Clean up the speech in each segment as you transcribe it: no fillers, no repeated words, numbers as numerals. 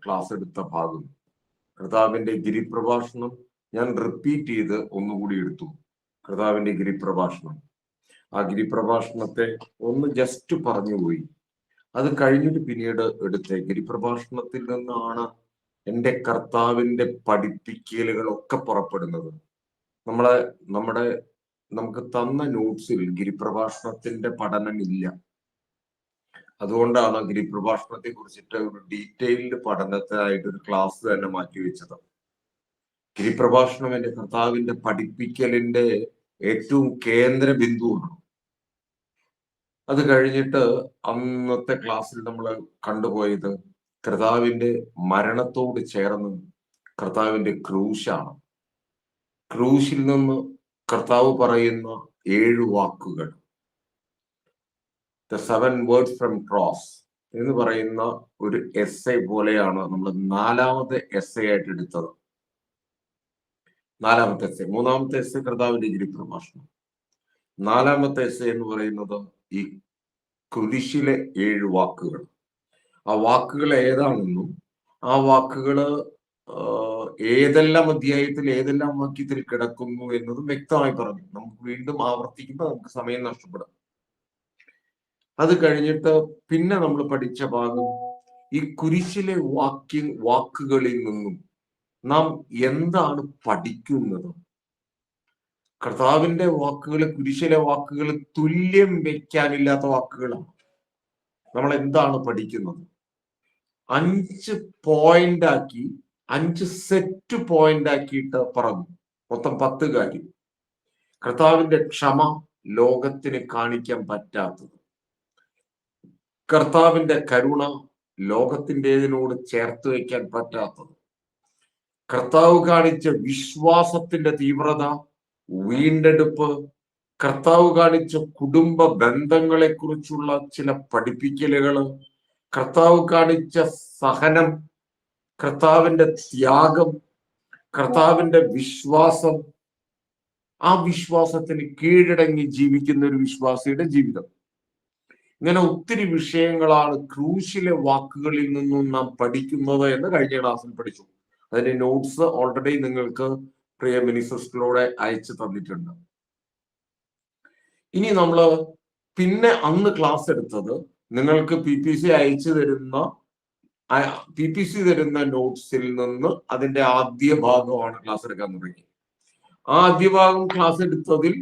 Class എടുത്ത ഭാഗം, കർത്താവിന്റെ ഗിരിപ്രഭാഷണം ഞാൻ റിപ്പീറ്റ് ചെയ്ത് ഒന്നുകൂടി എടുത്തു. കർത്താവിന്റെ ഗിരിപ്രഭാഷണം, ആ ഗിരിപ്രഭാഷണത്തെ ഒന്ന് ജസ്റ്റ് പറഞ്ഞുപോയി. അത് കഴിഞ്ഞിട്ട് പിന്നീട് എടുത്ത ഗിരിപ്രഭാഷണത്തിൽ നിന്നാണ് എൻ്റെ കർത്താവിന്റെ പഠിപ്പിക്കലുകളൊക്കെ പുറപ്പെടുന്നത്. നമുക്ക് തന്ന നോട്ട്സിൽ ഗിരിപ്രഭാഷണത്തിന്റെ പഠനം ഇല്ല. അതുകൊണ്ടാണ് ഗിരിപ്രഭാഷണത്തെ കുറിച്ചിട്ട് ഒരു ഡീറ്റെയിൽഡ് പഠനത്തിനായിട്ട് ഒരു ക്ലാസ് തന്നെ മാറ്റിവെച്ചത്. ഗിരിപ്രഭാഷണം എൻ്റെ കർത്താവിന്റെ പഠിപ്പിക്കലിന്റെ ഏറ്റവും കേന്ദ്ര ബിന്ദുവാണ്. അത് കഴിഞ്ഞിട്ട് അന്നത്തെ ക്ലാസ്സിൽ നമ്മൾ കണ്ടുപോയത് കർത്താവിന്റെ മരണത്തോട് ചേർന്ന് കർത്താവിന്റെ ക്രൂശാണ്. ക്രൂശിൽ നിന്ന് കർത്താവ് പറയുന്ന 7 വാക്കുകൾ, ദ 7 വേർഡ്സ് ഫ്രം ക്രോസ് എന്ന് പറയുന്ന ഒരു എസ്സേ പോലെയാണ് നമ്മൾ 4ാമത്തെ എസ്സേ ആയിട്ട് എടുത്തത്. 4ാമത്തെ എസ്സേ. 3ാമത്തെ എസ്സേ കർത്താവിന്റെ ഗിരിപ്രഭാഷണം. 4ാമത്തെ എസ്സേ എന്ന് പറയുന്നത് ഈ കുരിശിലെ 7 വാക്കുകൾ. ആ വാക്കുകൾ ഏതാണെന്നും ആ വാക്കുകള് ഏതെല്ലാം അധ്യായത്തിൽ ഏതെല്ലാം വാക്യത്തിൽ കിടക്കുന്നു എന്നതും വ്യക്തമായി പറഞ്ഞു. നമുക്ക് വീണ്ടും ആവർത്തിക്കുമ്പോൾ നമുക്ക് സമയം നഷ്ടപ്പെടും. അത് കഴിഞ്ഞിട്ട് പിന്നെ നമ്മൾ പഠിച്ച ഭാഗം, ഈ കുരിശിലെ വാക്കുകളിൽ നിന്നും നാം എന്താണ് പഠിക്കുന്നത്. കർത്താവിന്റെ വാക്കുകൾ, കുരിശിലെ വാക്കുകൾ തുല്യം വെക്കാനില്ലാത്ത വാക്കുകളാണ്. നമ്മൾ എന്താണ് പഠിക്കുന്നത്? 5 പോയിന്റ് ആക്കി, 5 സെറ്റ് പോയിന്റ് ആക്കിയിട്ട് പറഞ്ഞു. മൊത്തം 10 കാര്യം. കർത്താവിന്റെ ക്ഷമ ലോകത്തിന് കാണിക്കാൻ പറ്റാത്തത്, കർത്താവിന്റെ കരുണ ലോകത്തിൻ്റെതിനോട് ചേർത്ത് വയ്ക്കാൻ പറ്റാത്തത്, കർത്താവ് കാണിച്ച വിശ്വാസത്തിന്റെ തീവ്രത, വീണ്ടെടുപ്പ്, കർത്താവ് കാണിച്ച കുടുംബ ബന്ധങ്ങളെ കുറിച്ചുള്ള ചില പഠിപ്പിക്കലുകള്, കർത്താവ് കാണിച്ച സഹനം, കർത്താവിന്റെ ത്യാഗം, കർത്താവിന്റെ വിശ്വാസം, ആ വിശ്വാസത്തിന് കീഴടങ്ങി ജീവിക്കുന്ന ഒരു വിശ്വാസിയുടെ ജീവിതം. ഇങ്ങനെ ഒത്തിരി വിഷയങ്ങളാണ് ക്രൂശിലെ വാക്കുകളിൽ നിന്നും നാം പഠിക്കുന്നത് എന്ന് കഴിഞ്ഞ ക്ലാസ്സിൽ പഠിച്ചു. അതിന്റെ നോട്ട്സ് ഓൾറെഡി നിങ്ങൾക്ക് പ്രിയ മിനിസിസ്റ്ററിലൂടെ അയച്ചു തന്നിട്ടുണ്ട്. ഇനി നമ്മള് പിന്നെ അന്ന് ക്ലാസ് എടുത്തത് നിങ്ങൾക്ക് PPC അയച്ചു തരുന്ന നോട്ട്സിൽ നിന്ന് അതിന്റെ ആദ്യ ഭാഗമാണ് ക്ലാസ് എടുക്കാൻ തുടങ്ങി. ആ ആദ്യ ഭാഗം ക്ലാസ് എടുത്തതിൽ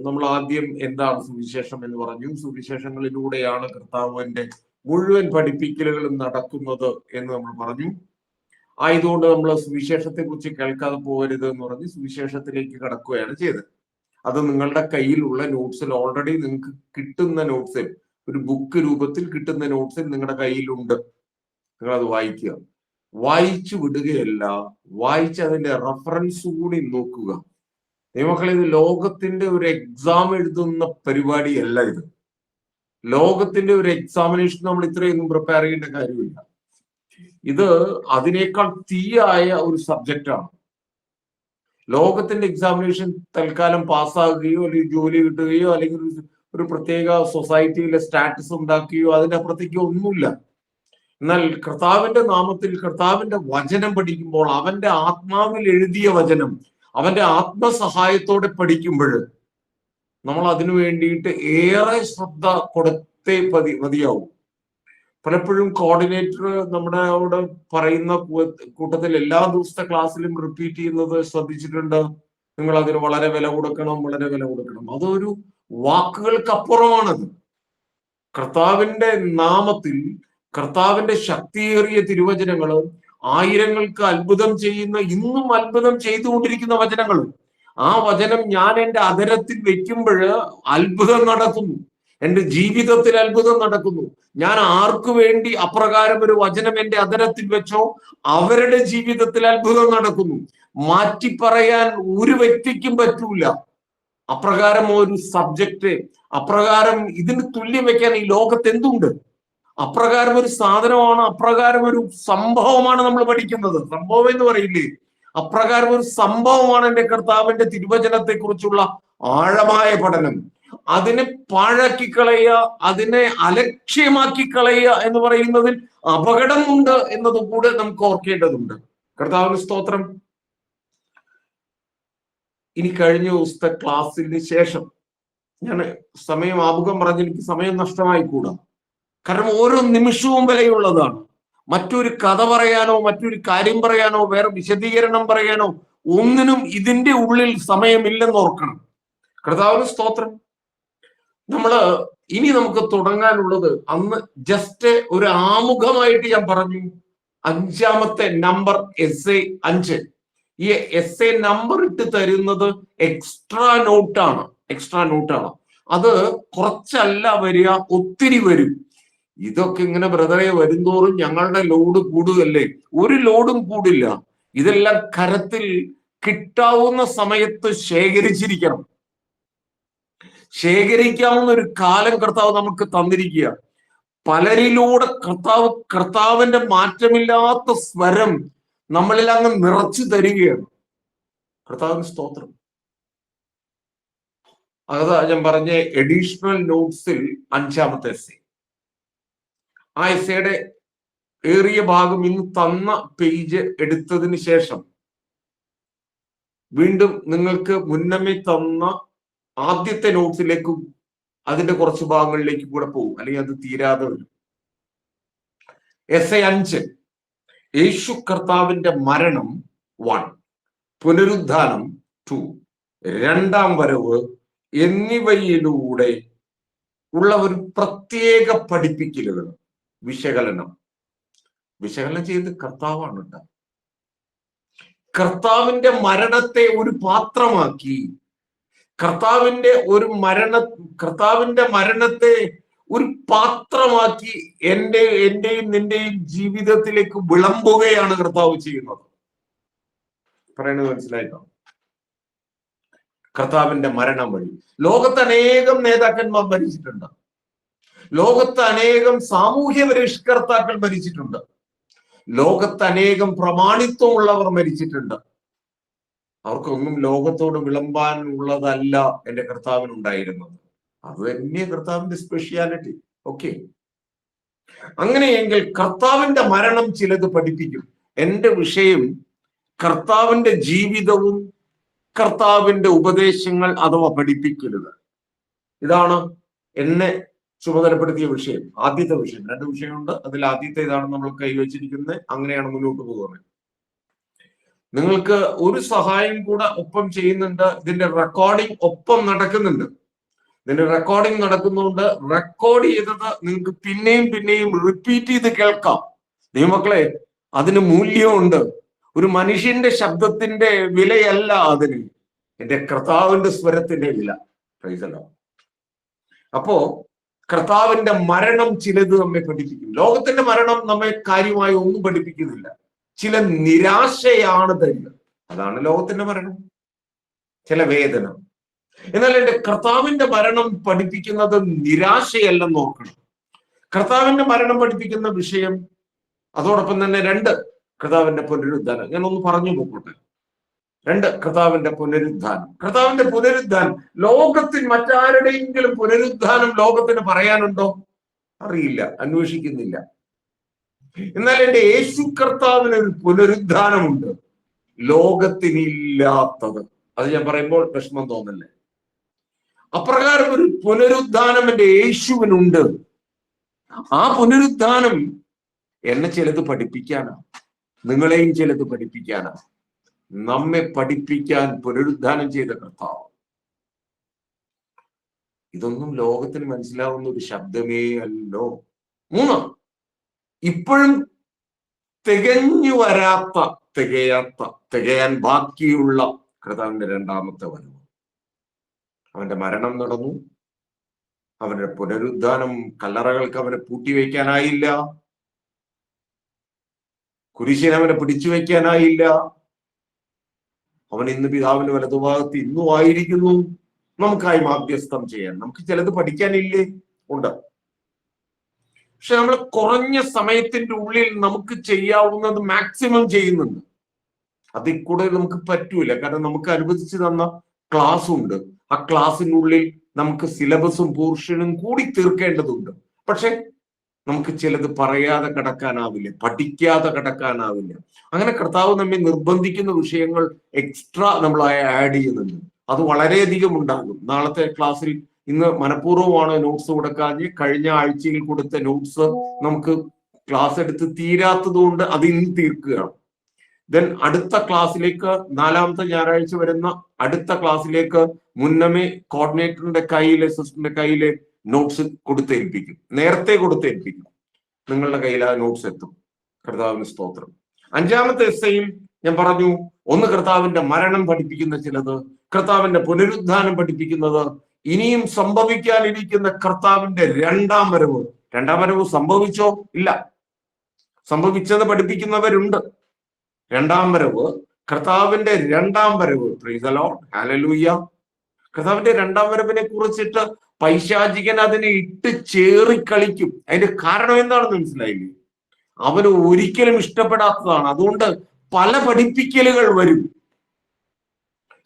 നമ്മൾ ആദ്യം എന്താണ് സുവിശേഷം എന്ന് പറഞ്ഞു. സുവിശേഷങ്ങളിലൂടെയാണ് കർത്താവിന്റെ മുഴുവൻ പഠിപ്പിക്കലുകളും നടക്കുന്നത് എന്ന് നമ്മൾ പറഞ്ഞു. ആയതുകൊണ്ട് നമ്മൾ സുവിശേഷത്തെ കുറിച്ച് കേൾക്കാതെ പോകരുത് എന്ന് പറഞ്ഞ് സുവിശേഷത്തിലേക്ക് കടക്കുകയാണ് ചെയ്തത്. അത് നിങ്ങളുടെ കയ്യിലുള്ള നോട്ട്സിൽ ഓൾറെഡി നിങ്ങൾക്ക് കിട്ടുന്ന നോട്ട്സിൽ, ഒരു ബുക്ക് രൂപത്തിൽ കിട്ടുന്ന നോട്ട്സിൽ നിങ്ങളുടെ കയ്യിലുണ്ട്. നിങ്ങൾ അത് വായിക്കുക. വായിച്ചു വിടുകയല്ല, വായിച്ച് അതിന്റെ റെഫറൻസ് കൂടി നോക്കുക. നിയമക്കളെ, ഇത് ലോകത്തിന്റെ ഒരു എക്സാം എഴുതുന്ന പരിപാടിയല്ല. ഇത് ലോകത്തിന്റെ ഒരു എക്സാമിനേഷൻ നമ്മൾ ഇത്രയൊന്നും പ്രിപ്പയർ ചെയ്യേണ്ട കാര്യമില്ല. ഇത് അതിനേക്കാൾ തീയായ ഒരു സബ്ജക്റ്റാണ്. ലോകത്തിന്റെ എക്സാമിനേഷൻ തൽക്കാലം പാസ്സാകുകയോ അല്ലെങ്കിൽ ജോലി കിട്ടുകയോ അല്ലെങ്കിൽ ഒരു പ്രത്യേക സൊസൈറ്റിയിലെ സ്റ്റാറ്റസ് ഉണ്ടാക്കുകയോ അതിന്റെ അപ്പുറത്തേക്കോ ഒന്നുമില്ല. എന്നാൽ കർത്താവിന്റെ നാമത്തിൽ കർത്താവിന്റെ വചനം പഠിക്കുമ്പോൾ, അവന്റെ ആത്മാവിൽ എഴുതിയ വചനം അവന്റെ ആത്മസഹായത്തോടെ പഠിക്കുമ്പോൾ നമ്മൾ അതിനു വേണ്ടിയിട്ട് ഏറെ ശ്രദ്ധ കൊടുത്തേ മതിയാവും. പലപ്പോഴും കോർഡിനേറ്റർ നമ്മുടെ അവിടെ പറയുന്ന കൂട്ടത്തിൽ എല്ലാ ദിവസത്തെ ക്ലാസ്സിലും റിപ്പീറ്റ് ചെയ്യുന്നത് ശ്രദ്ധിച്ചിട്ടുണ്ട്. നിങ്ങൾ അതിന് വളരെ വില കൊടുക്കണം, വളരെ വില കൊടുക്കണം. അതൊരു വാക്കുകൾക്കപ്പുറമാണത്. കർത്താവിന്റെ നാമത്തിൽ കർത്താവിന്റെ ശക്തിയേറിയ തിരുവചനങ്ങള്, ആയിരങ്ങൾക്ക് അത്ഭുതം ചെയ്യുന്ന, ഇന്നും അത്ഭുതം ചെയ്തുകൊണ്ടിരിക്കുന്ന വചനങ്ങൾ. ആ വചനം ഞാൻ എൻ്റെ അധരത്തിൽ വെക്കുമ്പോൾ അത്ഭുതം നടക്കുന്നു. എൻ്റെ ജീവിതത്തിൽ അത്ഭുതം നടക്കുന്നു. ഞാൻ ആർക്കു വേണ്ടി അപ്രകാരം ഒരു വചനം എൻ്റെ അധരത്തിൽ വെച്ചോ അവരുടെ ജീവിതത്തിൽ അത്ഭുതം നടക്കുന്നു. മാറ്റി പറയാൻ ഒരു വ്യക്തിക്കും പറ്റൂല. അപ്രകാരം ഒരു സബ്ജക്റ്റ്, അപ്രകാരം ഇതിന് തുല്യം വെക്കാൻ ഈ ലോകത്ത് എന്തുണ്ട്? അപ്രകാരം ഒരു സാധനമാണ്, അപ്രകാരം ഒരു സംഭവമാണ് നമ്മൾ പഠിക്കുന്നത്. സംഭവം എന്ന് പറയില്ലേ, അപ്രകാരം ഒരു സംഭവമാണ് എൻ്റെ കർത്താവിന്റെ തിരുവചനത്തെ കുറിച്ചുള്ള ആഴമായ പഠനം. അതിനെ പാഴാക്കി കളയുക, അതിനെ അലക്ഷ്യമാക്കി കളയുക എന്ന് പറയുന്നതിൽ അപകടമുണ്ട് എന്നത് കൂടെ നമുക്ക് ഓർക്കേണ്ടതുണ്ട്. കർത്താവിന് സ്തോത്രം. ഇനി കഴിഞ്ഞ ദിവസത്തെ ക്ലാസ്സിന് ശേഷം ഞാൻ സമയം ആമുഖം പറഞ്ഞ് എനിക്ക് സമയം നഷ്ടമായി കൂടാ. കാരണം ഓരോ നിമിഷവും വിലയുള്ളതാണ്. മറ്റൊരു കഥ പറയാനോ മറ്റൊരു കാര്യം പറയാനോ വേറെ വിശദീകരണം പറയാനോ ഒന്നിനും ഇതിന്റെ ഉള്ളിൽ സമയമില്ലെന്ന് ഓർക്കണം. കർത്താവിന് സ്തോത്രം. ഇനി നമുക്ക് തുടങ്ങാനുള്ളത് അന്ന് ജസ്റ്റ് ഒരു ആമുഖമായിട്ട് ഞാൻ പറഞ്ഞു. 5ാമത്തെ നമ്പർ essay 5. ഈ essay നമ്പർ ഇട്ട് തരുന്നത് എക്സ്ട്രാ നോട്ടാണ്. അത് കുറച്ചല്ല വരിക, ഒത്തിരി വരും. ഇതൊക്കെ ഇങ്ങനെ ബ്രദറെ വരുന്തോറും ഞങ്ങളുടെ ലോഡ് കൂടുകയല്ലേ? ഒരു ലോഡും കൂടില്ല. ഇതെല്ലാം കരത്തിൽ കിട്ടാവുന്ന സമയത്ത് ശേഖരിച്ചിരിക്കണം. ശേഖരിക്കാവുന്ന ഒരു കാലം കർത്താവ് നമുക്ക് തന്നിരിക്കുക. പലരിലൂടെ കർത്താവിന്റെ മാറ്റമില്ലാത്ത സ്വരം നമ്മളിൽ അങ്ങ് നിറച്ചു തരികയാണ്. കർത്താവിന് സ്തോത്രം. അതാ ഞാൻ പറഞ്ഞ എഡീഷണൽ നോട്ട്സിൽ 5ാമത്തെ essay. ആ essayയുടെ ഏറിയ ഭാഗം ഇന്ന് തന്ന പേജ് എടുത്തതിന് ശേഷം വീണ്ടും നിങ്ങൾക്ക് മുന്നമേ തന്ന ആദ്യത്തെ നോട്ട്സിലേക്കും അതിന്റെ കുറച്ച് ഭാഗങ്ങളിലേക്ക് കൂടെ പോകും, അല്ലെങ്കിൽ അത് തീരാതെ വരും. essay 5 യേശു കർത്താവിന്റെ മരണം 1, പുനരുദ്ധാനം 2, രണ്ടാം വരവ് എന്നിവയിലൂടെ ഉള്ള ഒരു പ്രത്യേക പഠിപ്പിക്കലുകൾ, വിശകലനം ചെയ്ത് കർത്താവാണ് കേട്ടോ. കർത്താവിന്റെ മരണത്തെ ഒരു പാത്രമാക്കി, കർത്താവിന്റെ മരണത്തെ ഒരു പാത്രമാക്കി എന്റെയും നിന്റെയും ജീവിതത്തിലേക്ക് വിളമ്പുകയാണ് കർത്താവ് ചെയ്യുന്നത്. പറയുന്നത് മനസ്സിലായിട്ടോ? കർത്താവിന്റെ മരണം വഴി ലോകത്ത് അനേകം നേതാക്കന്മാർ മരിച്ചിട്ടുണ്ട്. ലോകത്ത് അനേകം സാമൂഹ്യ പരിഷ്കർത്താക്കൾ മരിച്ചിട്ടുണ്ട്. ലോകത്ത് അനേകം പ്രമാണിത്വമുള്ളവർ മരിച്ചിട്ടുണ്ട്. അവർക്കൊന്നും ലോകത്തോട് വിളമ്പാൻ ഉള്ളതല്ല എന്റെ കർത്താവിനുണ്ടായിരുന്നത്. അത് തന്നെ കർത്താവിന്റെ സ്പെഷ്യാലിറ്റി. ഓക്കെ, അങ്ങനെയെങ്കിൽ കർത്താവിന്റെ മരണം ചിലത് പഠിപ്പിക്കും. എന്റെ വിഷയം കർത്താവിന്റെ ജീവിതവും കർത്താവിന്റെ ഉപദേശങ്ങൾ അഥവാ പഠിപ്പിക്കലുകൾ. ഇതാണ് എന്നെ ചുമതലപ്പെടുത്തിയ വിഷയം. ആദ്യത്തെ വിഷയം, 2 വിഷയമുണ്ട്, അതിൽ ആദ്യത്തെ ഇതാണ് നമ്മൾ കൈവച്ചിരിക്കുന്നത്. അങ്ങനെയാണ് മുന്നോട്ട് പോകുന്നത്. നിങ്ങൾക്ക് ഒരു സഹായം കൂടെ ഒപ്പം ചെയ്യുന്നുണ്ട്. ഇതിന്റെ റെക്കോർഡിംഗ് ഒപ്പം നടക്കുന്നുണ്ട്. നടക്കുന്നതുകൊണ്ട് റെക്കോർഡ് ചെയ്തത് നിങ്ങൾക്ക് പിന്നെയും റിപ്പീറ്റ് ചെയ്ത് കേൾക്കാം. ദൈവമക്കളെ, അതിന് മൂല്യമുണ്ട്. ഒരു മനുഷ്യന്റെ ശബ്ദത്തിന്റെ വിലയല്ല അതിന്, എന്റെ കർത്താവിന്റെ സ്വരത്തിന്റെ വില. അപ്പോ കർത്താവിന്റെ മരണം ചിലത് നമ്മെ പഠിപ്പിക്കും. ലോകത്തിന്റെ മരണം നമ്മെ കാര്യമായി ഒന്നും പഠിപ്പിക്കുന്നില്ല. ചില നിരാശയാണ് തരിക. അതാണ് ലോകത്തിന്റെ മരണം, ചില വേദന. എന്നാൽ എന്റെ കർത്താവിന്റെ മരണം പഠിപ്പിക്കുന്നത് നിരാശയല്ലെന്ന് നോക്കണം. കർത്താവിന്റെ മരണം പഠിപ്പിക്കുന്ന വിഷയം, അതോടൊപ്പം തന്നെ 2 കർത്താവിന്റെ പുനരുദ്ധാനം. ഞാൻ ഒന്ന് പറഞ്ഞു നോക്കട്ടെ. 2 കർത്താവിന്റെ പുനരുദ്ധാനം. ലോകത്തിൽ മറ്റാരുടെയെങ്കിലും പുനരുദ്ധാനം ലോകത്തിന് പറയാനുണ്ടോ? അറിയില്ല, അന്വേഷിക്കുന്നില്ല. എന്നാൽ എന്റെ യേശു കർത്താവിന് ഒരു പുനരുദ്ധാനമുണ്ട്, ലോകത്തിനില്ലാത്തത്. അത് ഞാൻ പറയുമ്പോൾ വിഷമം തോന്നല്ലേ? അപ്രകാരം ഒരു പുനരുദ്ധാനം എന്റെ യേശുവിനുണ്ട്. ആ പുനരുദ്ധാനം എന്നെ ചിലത് പഠിപ്പിക്കാനാ, നിങ്ങളെയും ചിലത് പഠിപ്പിക്കാനാ. നമ്മെ പഠിപ്പിക്കാൻ പുനരുദ്ധാനം ചെയ്ത കർത്താവ്. ഇതൊന്നും ലോകത്തിന് മനസ്സിലാവുന്ന ഒരു ശബ്ദമേ അല്ലോ. 3, ഇപ്പോഴും തികയാൻ ബാക്കിയുള്ള കർത്താവിന്റെ 2ാമത്തെ വരവ്. അവന്റെ മരണം നടന്നു, അവന്റെ പുനരുദ്ധാനം. കല്ലറകൾക്ക് അവനെ പൂട്ടിവെക്കാനായില്ല, കുരിശിനെ അവനെ പിടിച്ചു വെക്കാനായില്ല. അവൻ ഇന്ന് പിതാവിന്റെ വലതുഭാഗത്ത് ഇന്നും ആയിരിക്കുന്നു, നമുക്കായി മാധ്യസ്ഥം ചെയ്യാൻ. നമുക്ക് ചിലത് പഠിക്കാനില്ലേ? ഉണ്ട്. പക്ഷെ നമ്മൾ കുറഞ്ഞ സമയത്തിന്റെ ഉള്ളിൽ നമുക്ക് ചെയ്യാവുന്നത് മാക്സിമം ചെയ്യുന്നുണ്ട്. അതിൽ കൂടുതൽ നമുക്ക് പറ്റൂല. കാരണം നമുക്ക് അനുവദിച്ചു തന്ന ക്ലാസ് ഉണ്ട്. ആ ക്ലാസ്സിനുള്ളിൽ നമുക്ക് സിലബസും പോർഷനും കൂടി തീർക്കേണ്ടതുണ്ട്. പക്ഷെ നമുക്ക് ചിലത് പറയാതെ കടക്കാനാവില്ല, പഠിക്കാതെ കടക്കാനാവില്ല. അങ്ങനെ കർത്താവ് നമ്മെ നിർബന്ധിക്കുന്ന വിഷയങ്ങൾ എക്സ്ട്രാ നമ്മൾ ആഡ് ചെയ്യുന്നുണ്ട്. അത് വളരെയധികം ഉണ്ടാകും. നാളത്തെ ക്ലാസ്സിൽ ഇന്ന് മനഃപൂർവ്വമാണ് നോട്ട്സ് കൊടുക്കാഞ്ഞ് കഴിഞ്ഞ ആഴ്ചയിൽ കൊടുത്ത നോട്ട്സ് നമുക്ക് ക്ലാസ് എടുത്ത് തീരാത്തത് കൊണ്ട് അത് ഇന്ന് തീർക്കുകയാണ്. ദെൻ അടുത്ത ക്ലാസ്സിലേക്ക്, 4ാമത്തെ ഞായറാഴ്ച വരുന്ന അടുത്ത ക്ലാസ്സിലേക്ക് മുന്നമേ കോർഡിനേറ്ററിന്റെ കയ്യിലെ, സിസ്റ്ററിന്റെ കയ്യിലെ നോട്ട്സ് കൊടുത്തേൽപ്പിക്കും. നേരത്തെ കൊടുത്തേൽപ്പിക്കും. നിങ്ങളുടെ കയ്യിൽ ആ നോട്ട്സ് എത്തും. കർത്താവിന് സ്തോത്രം. 5ാമത്തെ എസ്സയിൽ ഞാൻ പറഞ്ഞു, ഒന്ന് കർത്താവിന്റെ മരണം പഠിപ്പിക്കുന്ന ചിലത്, കർത്താവിന്റെ പുനരുദ്ധാനം പഠിപ്പിക്കുന്നത്, ഇനിയും സംഭവിക്കാനിരിക്കുന്ന കർത്താവിന്റെ 2ാം വരവ്. 2ാം വരവ് സംഭവിച്ചോ? ഇല്ല. സംഭവിച്ചത് പഠിപ്പിക്കുന്നവരുണ്ട്. 2ാം വരവ്, കർത്താവിന്റെ 2ാം വരവ്. Price the lord, hallelujah. കർത്താവിന്റെ 2ാം വരവിനെ കുറിച്ചിട്ട് പൈശാചികൻ അതിനെ ഇട്ട് ചേറിക്കളിക്കും. അതിന്റെ കാരണം എന്താണെന്ന് മനസ്സിലായില്ലേ? അവന് ഒരിക്കലും ഇഷ്ടപ്പെടാത്തതാണ്. അതുകൊണ്ട് പല പഠിപ്പിക്കലുകൾ വരും.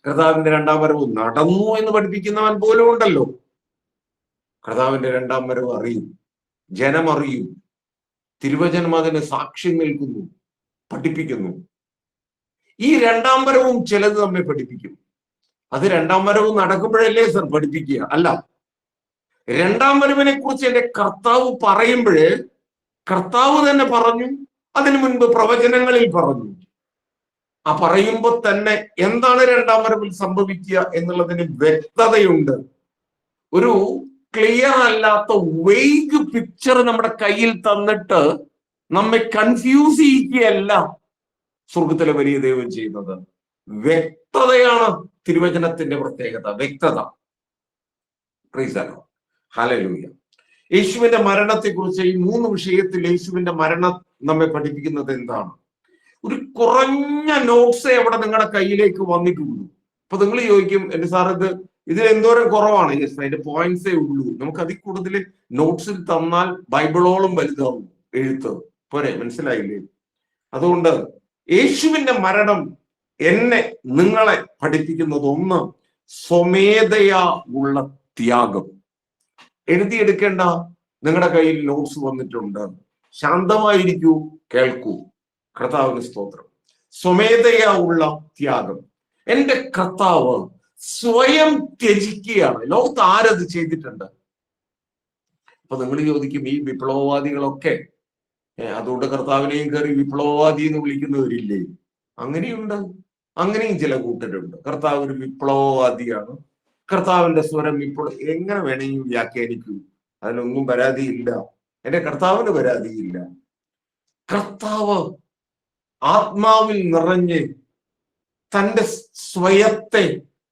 കർത്താവിന്റെ 2ാം വരവ് നടന്നു എന്ന് പഠിപ്പിക്കുന്നവൻ പോലും ഉണ്ടല്ലോ. കർത്താവിന്റെ 2ാം വരവ് അറിയും, ജനം അറിയും, തിരുവചനം അതിന് സാക്ഷ്യം നിൽക്കുന്നു, പഠിപ്പിക്കുന്നു. ഈ 2ാം വരവും ചിലത് നമ്മെ പഠിപ്പിക്കും. അത് 2ാം വരവ് നടക്കുമ്പോഴല്ലേ സർ പഠിപ്പിക്കുക? അല്ല. 2ാം വരവിനെ കുറിച്ച് എന്റെ കർത്താവ് പറയുമ്പോഴേ, കർത്താവ് തന്നെ പറഞ്ഞു, അതിനു മുൻപ് പ്രവചനങ്ങളിൽ പറഞ്ഞു. ആ പറയുമ്പോൾ തന്നെ എന്താണ് 2ാം വരവിൽ സംഭവിക്കുക എന്നുള്ളതിന് വ്യക്തതയുണ്ട്. ഒരു ക്ലിയർ അല്ലാത്ത വെയ്ഗ് പിക്ചർ നമ്മുടെ കയ്യിൽ തന്നിട്ട് നമ്മെ കൺഫ്യൂസ് ചെയ്യിക്കുകയല്ല സ്വർഗത്തിലെ വലിയ ദൈവം ചെയ്യുന്നത്. വ്യക്തതയാണ് തിരുവചനത്തിന്റെ പ്രത്യേകത, വ്യക്തത. Price the lord, hallelujah. യേശുവിന്റെ മരണത്തെക്കുറിച്ച് ഈ 3 വിഷയത്തിൽ യേശുവിന്റെ മരണം നമ്മെ പഠിപ്പിക്കുന്നത് എന്താണ്? ഒരു കുറഞ്ഞ നോട്ട്സേ അവിടെ നിങ്ങളുടെ കയ്യിലേക്ക് വന്നിട്ടുള്ളൂ. അപ്പൊ നിങ്ങൾ ചോദിക്കും, എന്റെ സാർ ഇതിൽ എന്തോരം കുറവാണ്? യെസ്, അതിന്റെ പോയിന്റ്സേ ഉള്ളൂ. നമുക്ക് അതിൽ കൂടുതൽ നോട്ട്സിൽ തന്നാൽ ബൈബിളോളം വലുതാവും എഴുത്ത്. പോരെ? മനസ്സിലായില്ലേ? അതുകൊണ്ട് യേശുവിന്റെ മരണം എന്നെ, നിങ്ങളെ പഠിപ്പിക്കുന്നത്, ഒന്ന്, സ്വമേധയാ ഉള്ള ത്യാഗം. എഴുതിയെടുക്കേണ്ട, നിങ്ങളുടെ കയ്യിൽ നോട്ട്സ് വന്നിട്ടുണ്ട്. ശാന്തമായിരിക്കൂ, കേൾക്കൂ. കർത്താവിന് സ്തോത്രം. സ്വമേധയാ ഉള്ള ത്യാഗം. എന്റെ കർത്താവ് സ്വയം ത്യജിക്കുകയാണ്. ലോകത്ത് ആരത് ചെയ്തിട്ടുണ്ട്? അപ്പൊ നിങ്ങൾ ചോദിക്കും, ഈ വിപ്ലവവാദികളൊക്കെ അതുകൊണ്ട് കർത്താവിനെയും കയറി വിപ്ലവവാദി എന്ന് വിളിക്കുന്നവരില്ലേ? അങ്ങനെയുണ്ട്. അങ്ങനെയും ചില കൂട്ടരുണ്ട്. കർത്താവ് ഒരു വിപ്ലവവാദിയാണ്, കർത്താവിന്റെ സ്വരം ഇപ്പോൾ എങ്ങനെ വേണമെങ്കിൽ വ്യാഖ്യാനിക്കൂ, അതിനൊന്നും പരാതിയില്ല. എന്റെ കർത്താവിന് പരാതിയില്ല. കർത്താവ് ആത്മാവിൽ നിറഞ്ഞ് തന്റെ സ്വയത്തെ,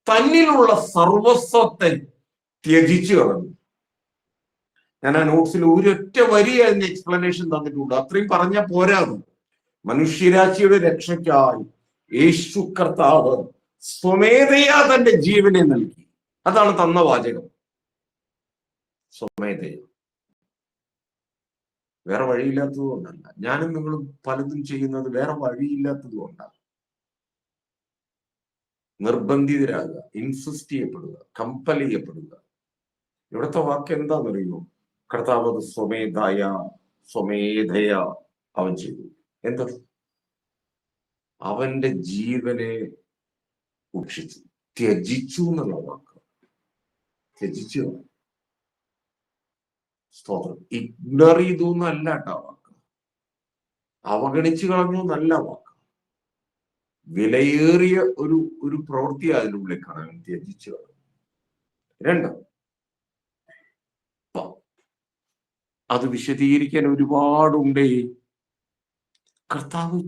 തന്നിലുള്ള സർവസ്വത്തെ ത്യജിച്ചു കളഞ്ഞു. ഞാൻ ആ നോട്ട്സിൽ ഒരൊറ്റ വരി അതിന്റെ എക്സ്പ്ലനേഷൻ തന്നിട്ടുണ്ട്. അത്രയും പറഞ്ഞാൽ പോരാതെ. മനുഷ്യരാശിയുടെ രക്ഷയ്ക്കായി യേശു കർത്താവ് സ്വമേധയാ തന്റെ ജീവനെ നൽകി. അതാണ് തന്ന വാചകം, സ്വമേധയ. വേറെ വഴിയില്ലാത്തത് കൊണ്ടല്ല. ഞാനും നിങ്ങളും പലതും ചെയ്യുന്നത് വേറെ വഴിയില്ലാത്തത് കൊണ്ടാണ്. നിർബന്ധിതരാകുക, ഇൻസിസ്റ്റ് ചെയ്യപ്പെടുക, കമ്പൽ ചെയ്യപ്പെടുക. ഇവിടുത്തെ വാക്ക് എന്താണെന്നറിയുമോ? കർത്താവ് അത് സ്വമേധയ അവൻ ചെയ്തു. എന്താ? അവന്റെ ജീവനെ ഉപേക്ഷിച്ചു, ത്യജിച്ചു എന്നുള്ള വാക്ക്. ത്യജിച്ചു, സ്തോത്രം. ഇഗ്നർ ചെയ്തു എന്നല്ല കേട്ടോ വാക്ക്. അവഗണിച്ചു കളഞ്ഞു എന്നല്ല വാക്ക്. വിലയേറിയ ഒരു പ്രവൃത്തി അതിനുള്ളിൽ കാണാൻ ത്യജിച്ചു കളഞ്ഞു. 2, അത് വിശദീകരിക്കാൻ ഒരുപാടുണ്ടേ. കർത്താവ്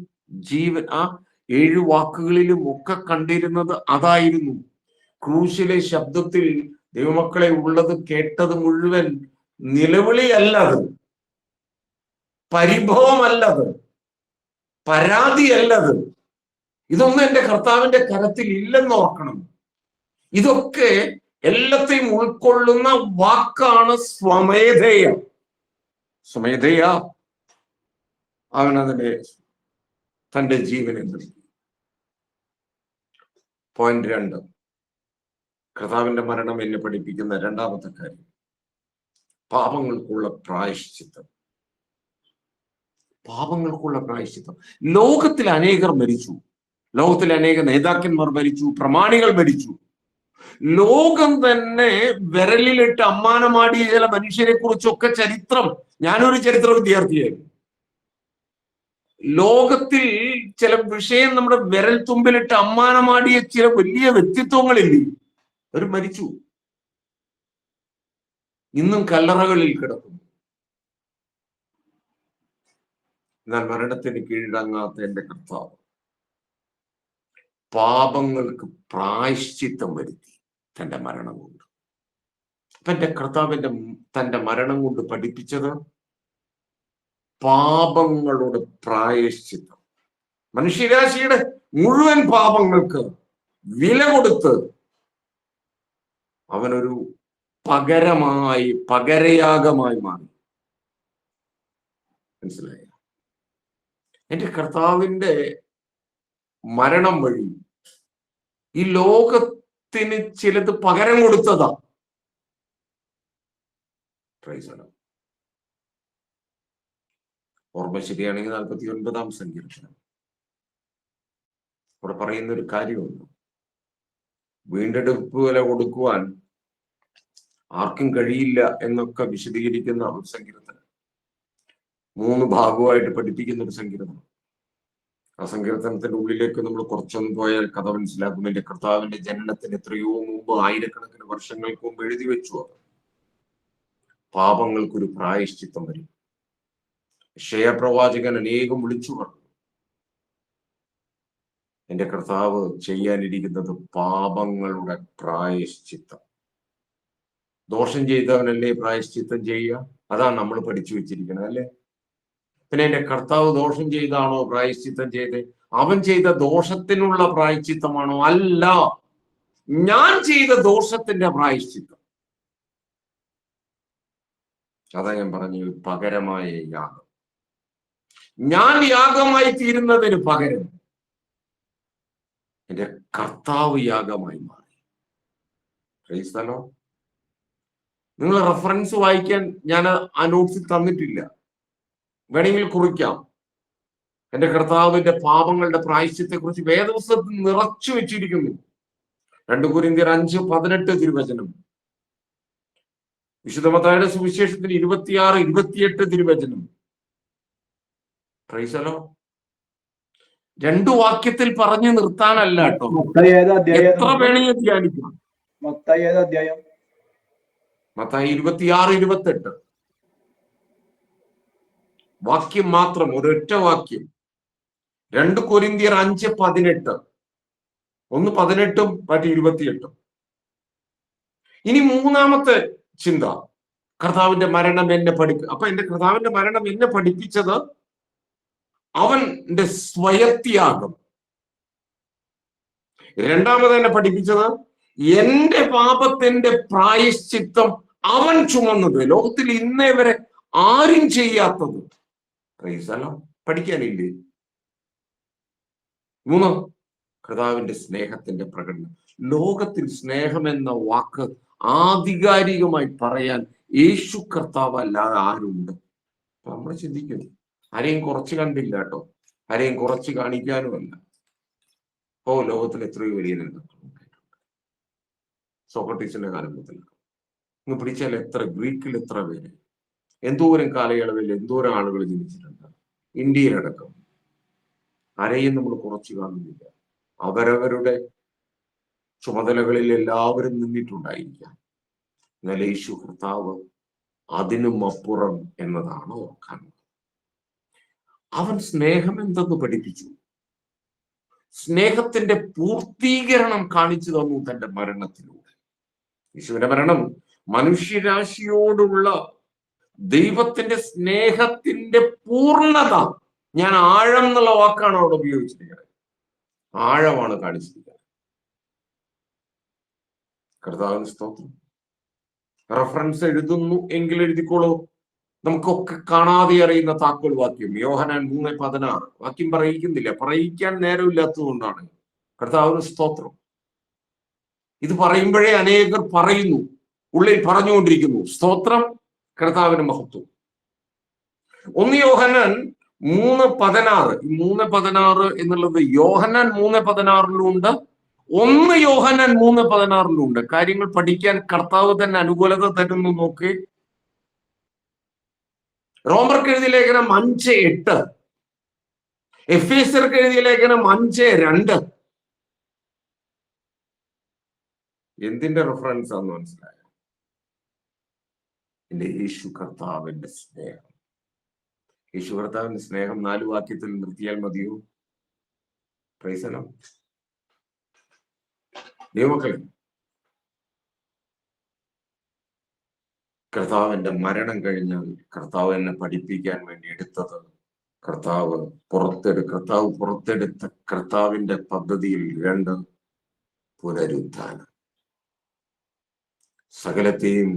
ജീവൻ, ആ 7 വാക്കുകളിലും ഒക്കെ കണ്ടിരുന്നത് അതായിരുന്നു. ക്രൂശിലെ ശബ്ദത്തിൽ ദൈവമക്കളെ ഉള്ളത് കേട്ടത് മുഴുവൻ നിലവിളിയല്ലത്, പരിഭവമല്ലത്, പരാതിയല്ലത്. ഇതൊന്നും എന്റെ കർത്താവിന്റെ കരത്തിൽ ഇല്ലെന്ന് ഓർക്കണം. ഇതൊക്കെ എല്ലാത്തെയും ഉൾക്കൊള്ളുന്ന വാക്കാണ് സ്വമേധയ. സ്വമേധയ അവനതിന്റെ തന്റെ ജീവനെ നൽകി. പോയിന്റ് 2, കർത്താവിന്റെ മരണം എന്നെ പഠിപ്പിക്കുന്ന രണ്ടാമത്തെ കാര്യം, പാപങ്ങൾക്കുള്ള പ്രായശ്ചിത്തം. പാപങ്ങൾക്കുള്ള പ്രായശ്ചിത്തം. ലോകത്തിൽ അനേകർ മരിച്ചു, ലോകത്തിലെ അനേക നേതാക്കന്മാർ മരിച്ചു, പ്രമാണികൾ മരിച്ചു. ലോകം തന്നെ വിരലിലിട്ട് അമ്മാനമാടിയ ചില മനുഷ്യരെ കുറിച്ചൊക്കെ ചരിത്രം, ഞാനൊരു ചരിത്ര വിദ്യാർത്ഥിയായിരുന്നു. ലോകത്തിൽ ചില വിഷയം നമ്മുടെ വിരൽ തുമ്പിലിട്ട് അമ്മാനമാടിയ ചില വലിയ വ്യക്തിത്വങ്ങളില്ലേ, അവർ മരിച്ചു, ഇന്നും കല്ലറകളിൽ കിടക്കുന്നു. എന്നാൽ മരണത്തിന് കീഴടങ്ങാത്ത എന്റെ കർത്താവ് പാപങ്ങൾക്ക് പ്രായശ്ചിത്തം വരുത്തി തന്റെ മരണം കൊണ്ട്. അപ്പൊ എന്റെ കർത്താവിന്റെ തന്റെ മരണം കൊണ്ട് പഠിപ്പിച്ചത് പാപങ്ങളുടെ പ്രായശ്ചിത്തം. മനുഷ്യരാശിയുടെ മുഴുവൻ പാപങ്ങൾക്ക് വില കൊടുത്ത് അവനൊരു പകരയാഗമായി മാറി. മനസ്സിലായ? എന്റെ കർത്താവിന്റെ മരണം വഴി ഈ ലോകത്തിന് ചിലത് പകരം കൊടുത്തതാ. ഓർമ്മ ശരിയാണെങ്കിൽ 49-ാം സങ്കീർത്തനം അവിടെ പറയുന്ന ഒരു കാര്യമുണ്ട്. വീണ്ടെടുപ്പ് വില കൊടുക്കുവാൻ ആർക്കും കഴിയില്ല എന്നൊക്കെ വിശദീകരിക്കുന്ന ഒരു സങ്കീർത്തനം, 3 ഭാഗമായിട്ട് പഠിപ്പിക്കുന്ന ഒരു സങ്കീർത്തനം. ആ സങ്കീർത്തനത്തിന്റെ ഉള്ളിലേക്ക് നമ്മൾ കുറച്ചൊന്നും പോയാൽ കഥ മനസ്സിലാക്കും. എന്റെ കർത്താവിന്റെ ജനനത്തിന് എത്രയോ മുമ്പ്, ആയിരക്കണക്കിന് വർഷങ്ങൾക്ക് മുമ്പ് എഴുതി വെച്ചു. പാപങ്ങൾക്കൊരു പ്രായശ്ചിത്തം വരും. യശയ്യാപ്രവാചകൻ അനേകം വിളിച്ചു പറഞ്ഞു, എന്റെ കർത്താവ് ചെയ്യാനിരിക്കുന്നത് പാപങ്ങളുടെ പ്രായശ്ചിത്തം. ദോഷം ചെയ്തവനല്ലേ പ്രായശ്ചിത്തം ചെയ്യുക? അതാണ് നമ്മൾ പഠിച്ചു വെച്ചിരിക്കുന്നത്, അല്ലേ? പിന്നെ എന്റെ കർത്താവ് ദോഷം ചെയ്താണോ പ്രായശ്ചിത്തം ചെയ്ത്? അവൻ ചെയ്ത ദോഷത്തിനുള്ള പ്രായശ്ചിത്തമാണോ? അല്ല, ഞാൻ ചെയ്ത ദോഷത്തിന്റെ പ്രായശ്ചിത്തം. അതാ ഞാൻ പറഞ്ഞു, പകരമായ യാഗം. ഞാൻ യാഗമായി തീരുന്നതിന് പകരം എന്റെ കർത്താവ് യാഗമായി മാറി. ക്രൈസ്തലോ, നിങ്ങൾ റെഫറൻസ് വായിക്കാൻ ഞാൻ ആ നോട്ട്സിൽ തന്നിട്ടില്ല, വേണമെങ്കിൽ കുറിക്കാം. എന്റെ കർത്താവിന്റെ പാപങ്ങളുടെ പ്രായശ്ചിത്തെ കുറിച്ച് വേദപുസ്തകത്തിൽ നിറച്ചു വെച്ചിരിക്കുന്നു. 2 കൊരിന്ത്യർ 5:18 തിരുവചനം, വിശുദ്ധ മത്തായിയുടെ സുവിശേഷത്തിന് 26-28 തിരുവചനം. പ്രൈസലോ, 2 വാക്യത്തിൽ പറഞ്ഞു നിർത്താനല്ല കേട്ടോ, എത്ര വേണമെങ്കിൽ ധ്യാനിക്കണം. മത്തായി 26-28 വാക്യം മാത്രം, ഒരൊറ്റ വാക്യം. 2 കൊരിന്ത്യർ 5:18, ഒന്ന് 18ഉം മറ്റു 28. ഇനി മൂന്നാമത്തെ ചിന്ത, കർത്താവിന്റെ മരണം എന്നെ അപ്പൊ എന്റെ കർത്താവിന്റെ മരണം എന്നെ പഠിപ്പിച്ചത് അവന്റെ സ്വയത്യാഗം. രണ്ടാമത് എന്നെ പഠിപ്പിച്ചത് എന്റെ പാപത്തിന്റെ പ്രായശ്ചിത്തം അവൻ ചുമന്നത്, ലോകത്തിൽ ഇന്നേ വരെ ആരും ചെയ്യാത്തത്. പഠിക്കാനില്ലേ? 3, കർത്താവിന്റെ സ്നേഹത്തിന്റെ പ്രകടനം. ലോകത്തിൽ സ്നേഹം എന്ന വാക്ക് ആധികാരികമായി പറയാൻ യേശു കർത്താവ് അല്ലാതെ ആരുണ്ട്? നമ്മൾ ചിന്തിക്കുന്നു. ആരെയും കുറച്ച് കണ്ടില്ല കേട്ടോ, ആരെയും കുറച്ച് കാണിക്കാനുമല്ല. ലോകത്തിൽ എത്രയോ വലിയ നേതാക്കളുണ്ടായിട്ടുണ്ട്. സോക്രട്ടീസിന്റെ കാലം മുതൽ ഇന്ന് പിടിച്ചാൽ എത്ര, ഗ്രീക്കിൽ എത്ര പേര്, എന്തോരം കാലയളവിൽ എന്തോരം ആളുകൾ ജനിച്ചിട്ടുണ്ട്, ഇന്ത്യയിലടക്കം. ആരെയും നമ്മൾ കുറച്ച് കാണുന്നില്ല. അവരവരുടെ ചുമതലകളിൽ എല്ലാവരും നിന്നിട്ടുണ്ടായിരിക്കാം. എന്നാൽ യേശു കർത്താവ് അതിനും അപ്പുറം എന്നതാണ് ഓർക്കാനുള്ളത്. അവൻ സ്നേഹം എന്തെന്ന് പഠിപ്പിച്ചു, സ്നേഹത്തിന്റെ പൂർത്തീകരണം കാണിച്ചു തന്നു തന്റെ മരണത്തിലൂടെ. യേശുവിന്റെ മരണം മനുഷ്യരാശിയോടുള്ള ദൈവത്തിന്റെ സ്നേഹത്തിന്റെ പൂർണ്ണത. ഞാൻ ആഴം എന്നുള്ള വാക്കാണ് അവിടെ ഉപയോഗിച്ചിരിക്കുന്നത്, ആഴമാണ് കാണിച്ചിരിക്കുന്നത്. കർത്താവിന് സ്തോത്രം. റെഫറൻസ് എഴുതുന്നു എങ്കിൽ എഴുതിക്കോളൂ. നമുക്കൊക്കെ കാണാതെ അറിയുന്ന താക്കോൽ വാക്യം, യോഹന്നാൻ 3:16. വാക്യം പറയിക്കുന്നില്ല, പറയിക്കാൻ നേരമില്ലാത്തത് കൊണ്ടാണ്. കർത്താവിന് സ്തോത്രം. ഇത് പറയുമ്പോഴേ അനേകർ പറയുന്നു, ഉള്ളിൽ പറഞ്ഞുകൊണ്ടിരിക്കുന്നു, സ്തോത്രം, കർത്താവിന് മഹത്വം. 1 യോഹന്നാൻ 3:16, 3:16 എന്നുള്ളത് യോഹന്നാൻ 3:16 1 യോഹന്നാൻ 3:16 കാര്യങ്ങൾ പഠിക്കാൻ കർത്താവ് തന്നെ അനുകൂലത തരുന്നു. നോക്ക്, റോമർക്ക് എഴുതിയ ലേഖനം 5:8, എഫേസ്യർക്ക് എഴുതിയ ലേഖനം 5:2. എന്തിന്റെ റെഫറൻസ് ആണെന്ന് മനസ്സിലായോ? എന്റെ യേശു കർത്താവിന്റെ സ്നേഹം. യേശു കർത്താവിന്റെ സ്നേഹം 4 വാക്യത്തിൽ നിർത്തിയാൽ മതിയോ? പ്രൈസലോ ദൈവമക്കളെ, കർത്താവിന്റെ മരണം കഴിഞ്ഞാൽ കർത്താവ് എന്നെ പഠിപ്പിക്കാൻ വേണ്ടി എടുത്തത്, കർത്താവ് പുറത്തെടുത്ത കർത്താവിന്റെ പദ്ധതിയിൽ 2 പുനരുത്ഥാനം. സകലത്തെയും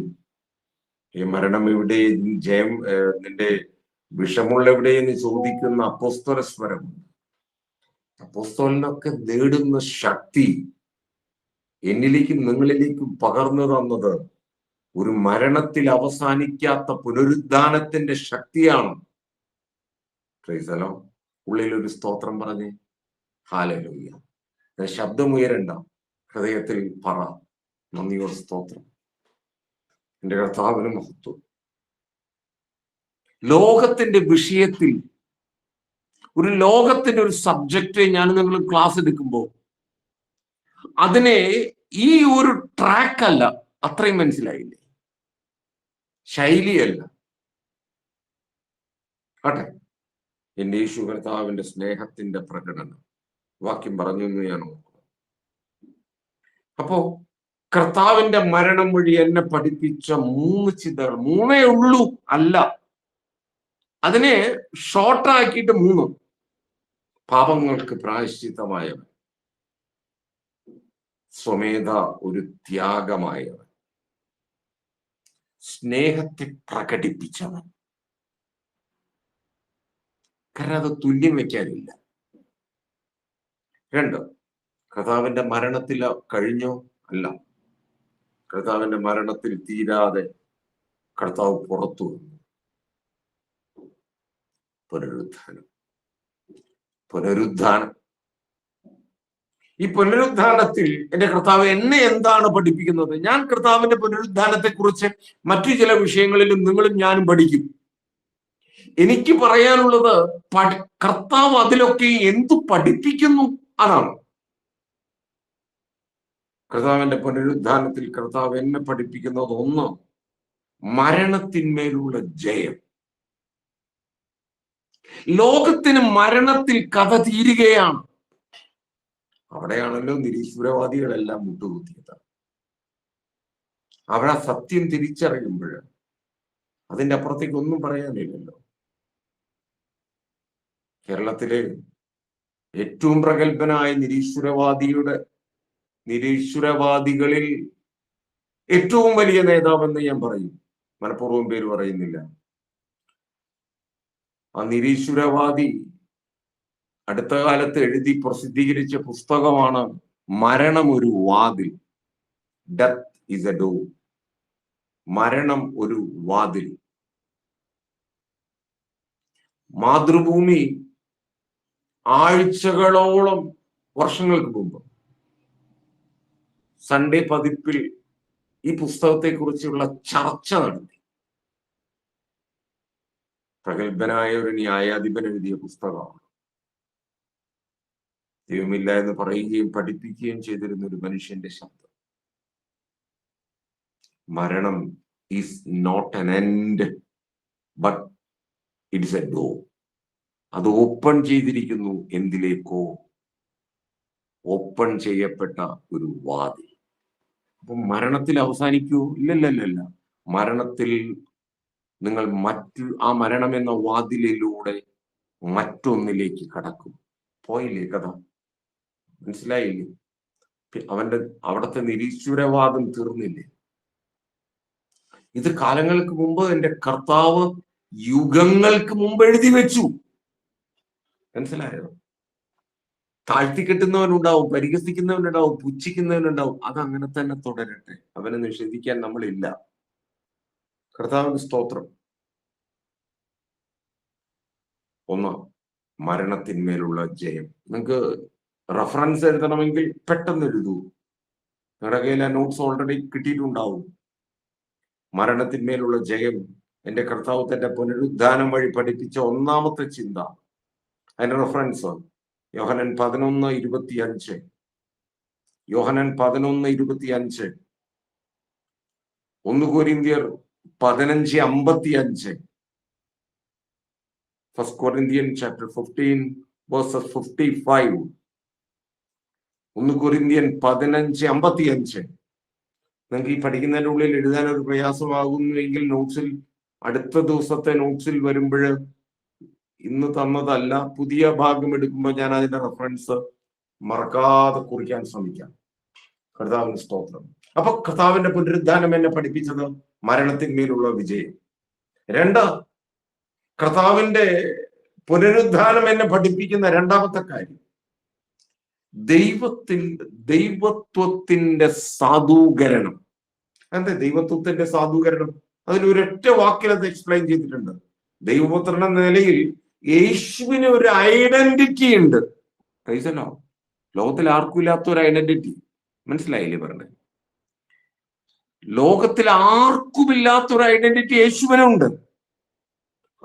ഈ മരണം എവിടെ, ജയം, നിന്റെ വിഷമുള്ള എവിടെയെന്ന് ചോദിക്കുന്ന അപ്പോസ്തല സ്വരം, അപ്പോസ്തലനൊക്കെ നേടുന്ന ശക്തി എന്നിലേക്കും നിങ്ങളിലേക്കും പകർന്നു തന്നത് ഒരു മരണത്തിൽ അവസാനിക്കാത്ത പുനരുദ്ധാനത്തിന്റെ ശക്തിയാണ്. പ്രൈസലോ, ഉള്ളിൽ ഒരു സ്തോത്രം പറഞ്ഞേ, ഹല്ലേലൂയ. ശബ്ദമുയരണ്ട, ഹൃദയത്തിൽ പറ, നന്ദിയോട് സ്തോത്രം, എന്റെ കർത്താവിന് മഹത്വം. ലോകത്തിന്റെ വിഷയത്തിൽ ലോകത്തിന്റെ ഒരു സബ്ജക്റ്റ് ഞാൻ നിങ്ങൾ ക്ലാസ് എടുക്കുമ്പോൾ അതിനെ ഈ ഒരു ട്രാക്ക് അല്ല, അത്രയും മനസ്സിലായില്ലേ, ശൈലിയല്ല. ആട്ടെ, എന്റെ യേശു കർത്താവിന്റെ സ്നേഹത്തിന്റെ പ്രകടനം വാക്യം പറഞ്ഞു എന്ന് ഞാൻ ഓർക്കുന്നു. അപ്പോ കർത്താവിന്റെ മരണം വഴി എന്നെ പഠിപ്പിച്ച 3 ചിന്തകൾ, 3 ഉള്ളൂ, അല്ല, അതിനെ ഷോർട്ടാക്കിയിട്ട് 3. പാപങ്ങൾക്ക് പ്രായശ്ചിത്തമായവൻ, സ്വമേധ ഒരു ത്യാഗമായവൻ, സ്നേഹത്തെ പ്രകടിപ്പിച്ചവൻ. കാരണം അത് തുല്യം വെക്കാനില്ല. 2, കർത്താവിന്റെ മരണത്തിൽ കഴിഞ്ഞോ? അല്ല, കർത്താവിന്റെ മരണത്തിൽ തീരാതെ കർത്താവ് പുറത്തു വന്നു. പുനരുദ്ധാനം. ഈ പുനരുദ്ധാനത്തിൽ എന്റെ കർത്താവ് എന്നെ എന്താണ് പഠിപ്പിക്കുന്നത്? ഞാൻ കർത്താവിന്റെ പുനരുദ്ധാനത്തെ കുറിച്ച് മറ്റു ചില വിഷയങ്ങളിലും നിങ്ങളും ഞാനും പഠിക്കും. എനിക്ക് പറയാനുള്ളത്, കർത്താവ് അതിലൊക്കെ എന്തു പഠിപ്പിക്കുന്നു അതാണ്. കർത്താവിന്റെ പുനരുദ്ധാനത്തിൽ കർത്താവ് എന്നെ പഠിപ്പിക്കുന്നത് 1, മരണത്തിന്മേലുള്ള ജയം. ലോകത്തിന് മരണത്തിൽ കഥ തീരുകയാണ്. അവിടെയാണല്ലോ നിരീശ്വരവാദികളെല്ലാം മുട്ടുകുത്തിയത്. അവിടെ സത്യം തിരിച്ചറിയുമ്പോൾ അതിന്റെ അപ്പുറത്തേക്ക് ഒന്നും പറയാനില്ലല്ലോ. കേരളത്തിലെ ഏറ്റവും പ്രഗത്ഭനായ നിരീശ്വരവാദികളിൽ ഏറ്റവും വലിയ നേതാവെന്ന് ഞാൻ പറയും, മനഃപൂർവ്വം പേര് പറയുന്നില്ല. ആ നിരീശ്വരവാദി അടുത്ത കാലത്ത് എഴുതി പ്രസിദ്ധീകരിച്ച പുസ്തകമാണ് മരണം ഒരു വാതിൽ, ഡെത്ത് ഈസ് എ ഡോർ. മരണം ഒരു വാതിൽ. മാതൃഭൂമി ആഴ്ചകളോളം, വർഷങ്ങൾക്ക് മുമ്പ് സൺഡേ പതിപ്പിൽ ഈ പുസ്തകത്തെ കുറിച്ചുള്ള ചർച്ച നടത്തി. പ്രഗത്ഭനായ ഒരു ന്യായാധിപൻ എഴുതിയ പുസ്തകമാണ്. ദൈവമില്ല എന്ന് പറയുകയും പഠിപ്പിക്കുകയും ചെയ്തിരുന്ന ഒരു മനുഷ്യന്റെ ശബ്ദം. മരണം is not an end, but it's a door. അത് ഓപ്പൺ ചെയ്തിരിക്കുന്നു. എന്തിലേക്കോ? ഓപ്പൺ ചെയ്യപ്പെട്ട ഒരു വാതിൽ. അപ്പൊ മരണത്തിൽ അവസാനിക്കൂ? ഇല്ലല്ലല്ല. മരണത്തിൽ നിങ്ങൾ ആ മരണം എന്ന വാതിലിലൂടെ മറ്റൊന്നിലേക്ക് കടക്കും. പോയില്ലേ കഥ? മനസ്സിലായില്ലേ? അവിടുത്തെ നിരീശ്വരവാദം തീർന്നില്ലേ? ഇത് കാലങ്ങൾക്ക് മുമ്പ് എന്റെ കർത്താവ് യുഗങ്ങൾക്ക് മുമ്പ് എഴുതി വെച്ചു. മനസ്സിലായോ? താഴ്ത്തിക്കെട്ടുന്നവനുണ്ടാവും, പരിഹസിക്കുന്നവനുണ്ടാവും, പുച്ഛിക്കുന്നവനുണ്ടാവും. അതങ്ങനെ തന്നെ തുടരട്ടെ. അവനെ നിഷേധിക്കാൻ നമ്മളില്ല. കർത്താവിന് സ്തോത്രം. ഒന്ന്, മരണത്തിന്മേലുള്ള ജയം. നിങ്ങൾക്ക് റെഫറൻസ് എഴുതണമെങ്കിൽ പെട്ടെന്ന് എഴുതൂ. നിങ്ങളുടെ കയ്യിൽ ആ നോട്ട്സ് ഓൾറെഡി കിട്ടിയിട്ടുണ്ടാവും. മരണത്തിന്മേലുള്ള ജയം എന്റെ കർത്താവ് തന്റെ പുനരുദ്ധാനം വഴി പഠിപ്പിച്ച ഒന്നാമത്തെ ചിന്ത. അതിന്റെ റെഫറൻസ് യോഹന്നാൻ 11:25. യോഹന്നാൻ 11:25. 1 കൊരിന്ത്യർ 15:55. 1 Corinthians chapter 15 verses 55. 1 കൊരിന്ത്യൻ 15:55. നിങ്ങൾക്ക് ഈ പഠിക്കുന്നതിന്റെ ഉള്ളിൽ എഴുതാൻ ഒരു പ്രയാസമാകുന്നുവെങ്കിൽ നോട്ട്സിൽ, അടുത്ത ദിവസത്തെ നോട്ട്സിൽ വരുമ്പോൾ, ഇന്ന് തന്നതല്ല, പുതിയ ഭാഗം എടുക്കുമ്പോൾ ഞാൻ അതിന്റെ റെഫറൻസ് മറക്കാതെ കുറിക്കാൻ ശ്രമിക്കാം. കർത്താവിന് സ്തോത്രം. അപ്പൊ കർത്താവിന്റെ പുനരുദ്ധാനം എന്നെ പഠിപ്പിച്ചത് മരണത്തിന്മേലുള്ള വിജയം. 2, കർത്താവിന്റെ പുനരുദ്ധാനം എന്നെ പഠിപ്പിക്കുന്ന രണ്ടാമത്തെ കാര്യം ദൈവത്വത്തിന്റെ സാധൂകരണം. എന്താ ദൈവത്വത്തിന്റെ സാധൂകരണം? അതിലൊരൊറ്റ വാക്കിൽ അത് എക്സ്പ്ലെയിൻ ചെയ്തിട്ടുണ്ട്. ദൈവപുത്രൻ എന്ന നിലയിൽ യേശുവിന് ഒരു ഐഡന്റിറ്റി ഉണ്ട്. കൈസല്ലോ, ലോകത്തിൽ ആർക്കും ഇല്ലാത്ത ഒരു ഐഡന്റിറ്റി. മനസ്സിലായില്ലേ പറഞ്ഞത്? ലോകത്തിൽ ആർക്കുമില്ലാത്ത ഒരു ഐഡന്റിറ്റി യേശുവിനുണ്ട്.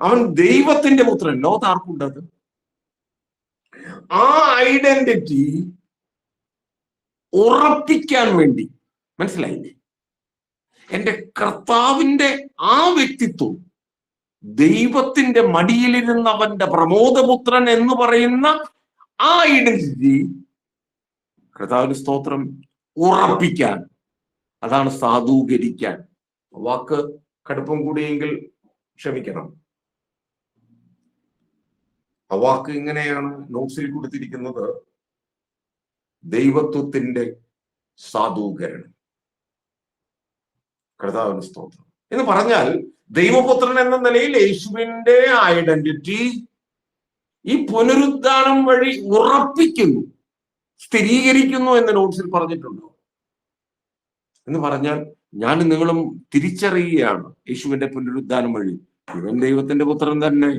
അവൻ ദൈവത്തിന്റെ പുത്രൻ. ലോകത്ത് ആർക്കുണ്ട് അത്? ആ ഐഡന്റിറ്റി ഉറപ്പിക്കാൻ വേണ്ടി, മനസ്സിലായില്ലേ, എന്റെ കർത്താവിന്റെ ആ വ്യക്തിത്വം, ദൈവത്തിന്റെ മടിയിലിരുന്നവന്റെ പ്രമോദപുത്രൻ എന്ന് പറയുന്ന ആ ഐഡന്റിറ്റി കർത്താവിന് സ്തോത്രം ഉറപ്പിക്കാൻ, അതാണ് സാധൂകരിക്കാൻ. വാക്ക് കടുപ്പം കൂടിയെങ്കിൽ ക്ഷമിക്കണം. ആ വാക്ക് ഇങ്ങനെയാണ് നോട്ട്സിൽ കൊടുത്തിരിക്കുന്നത്: ദൈവത്വത്തിന്റെ സാധൂകരണം. കർത്താവിന് സ്തോത്രം എന്ന് പറഞ്ഞാൽ ദൈവപുത്രൻ എന്ന നിലയിൽ യേശുവിന്റെ ഐഡന്റിറ്റി ഈ പുനരുദ്ധാനം വഴി ഉറപ്പിക്കുന്നു, സ്ഥിരീകരിക്കുന്നു എന്ന് നോട്ട്സിൽ പറഞ്ഞിട്ടുണ്ടോ? എന്ന് പറഞ്ഞാൽ ഞാനും നിങ്ങളും തിരിച്ചറിയുകയാണ് യേശുവിന്റെ പുനരുദ്ധാനം വഴി ഇവൻ ദൈവത്തിന്റെ പുത്രൻ തന്നെ.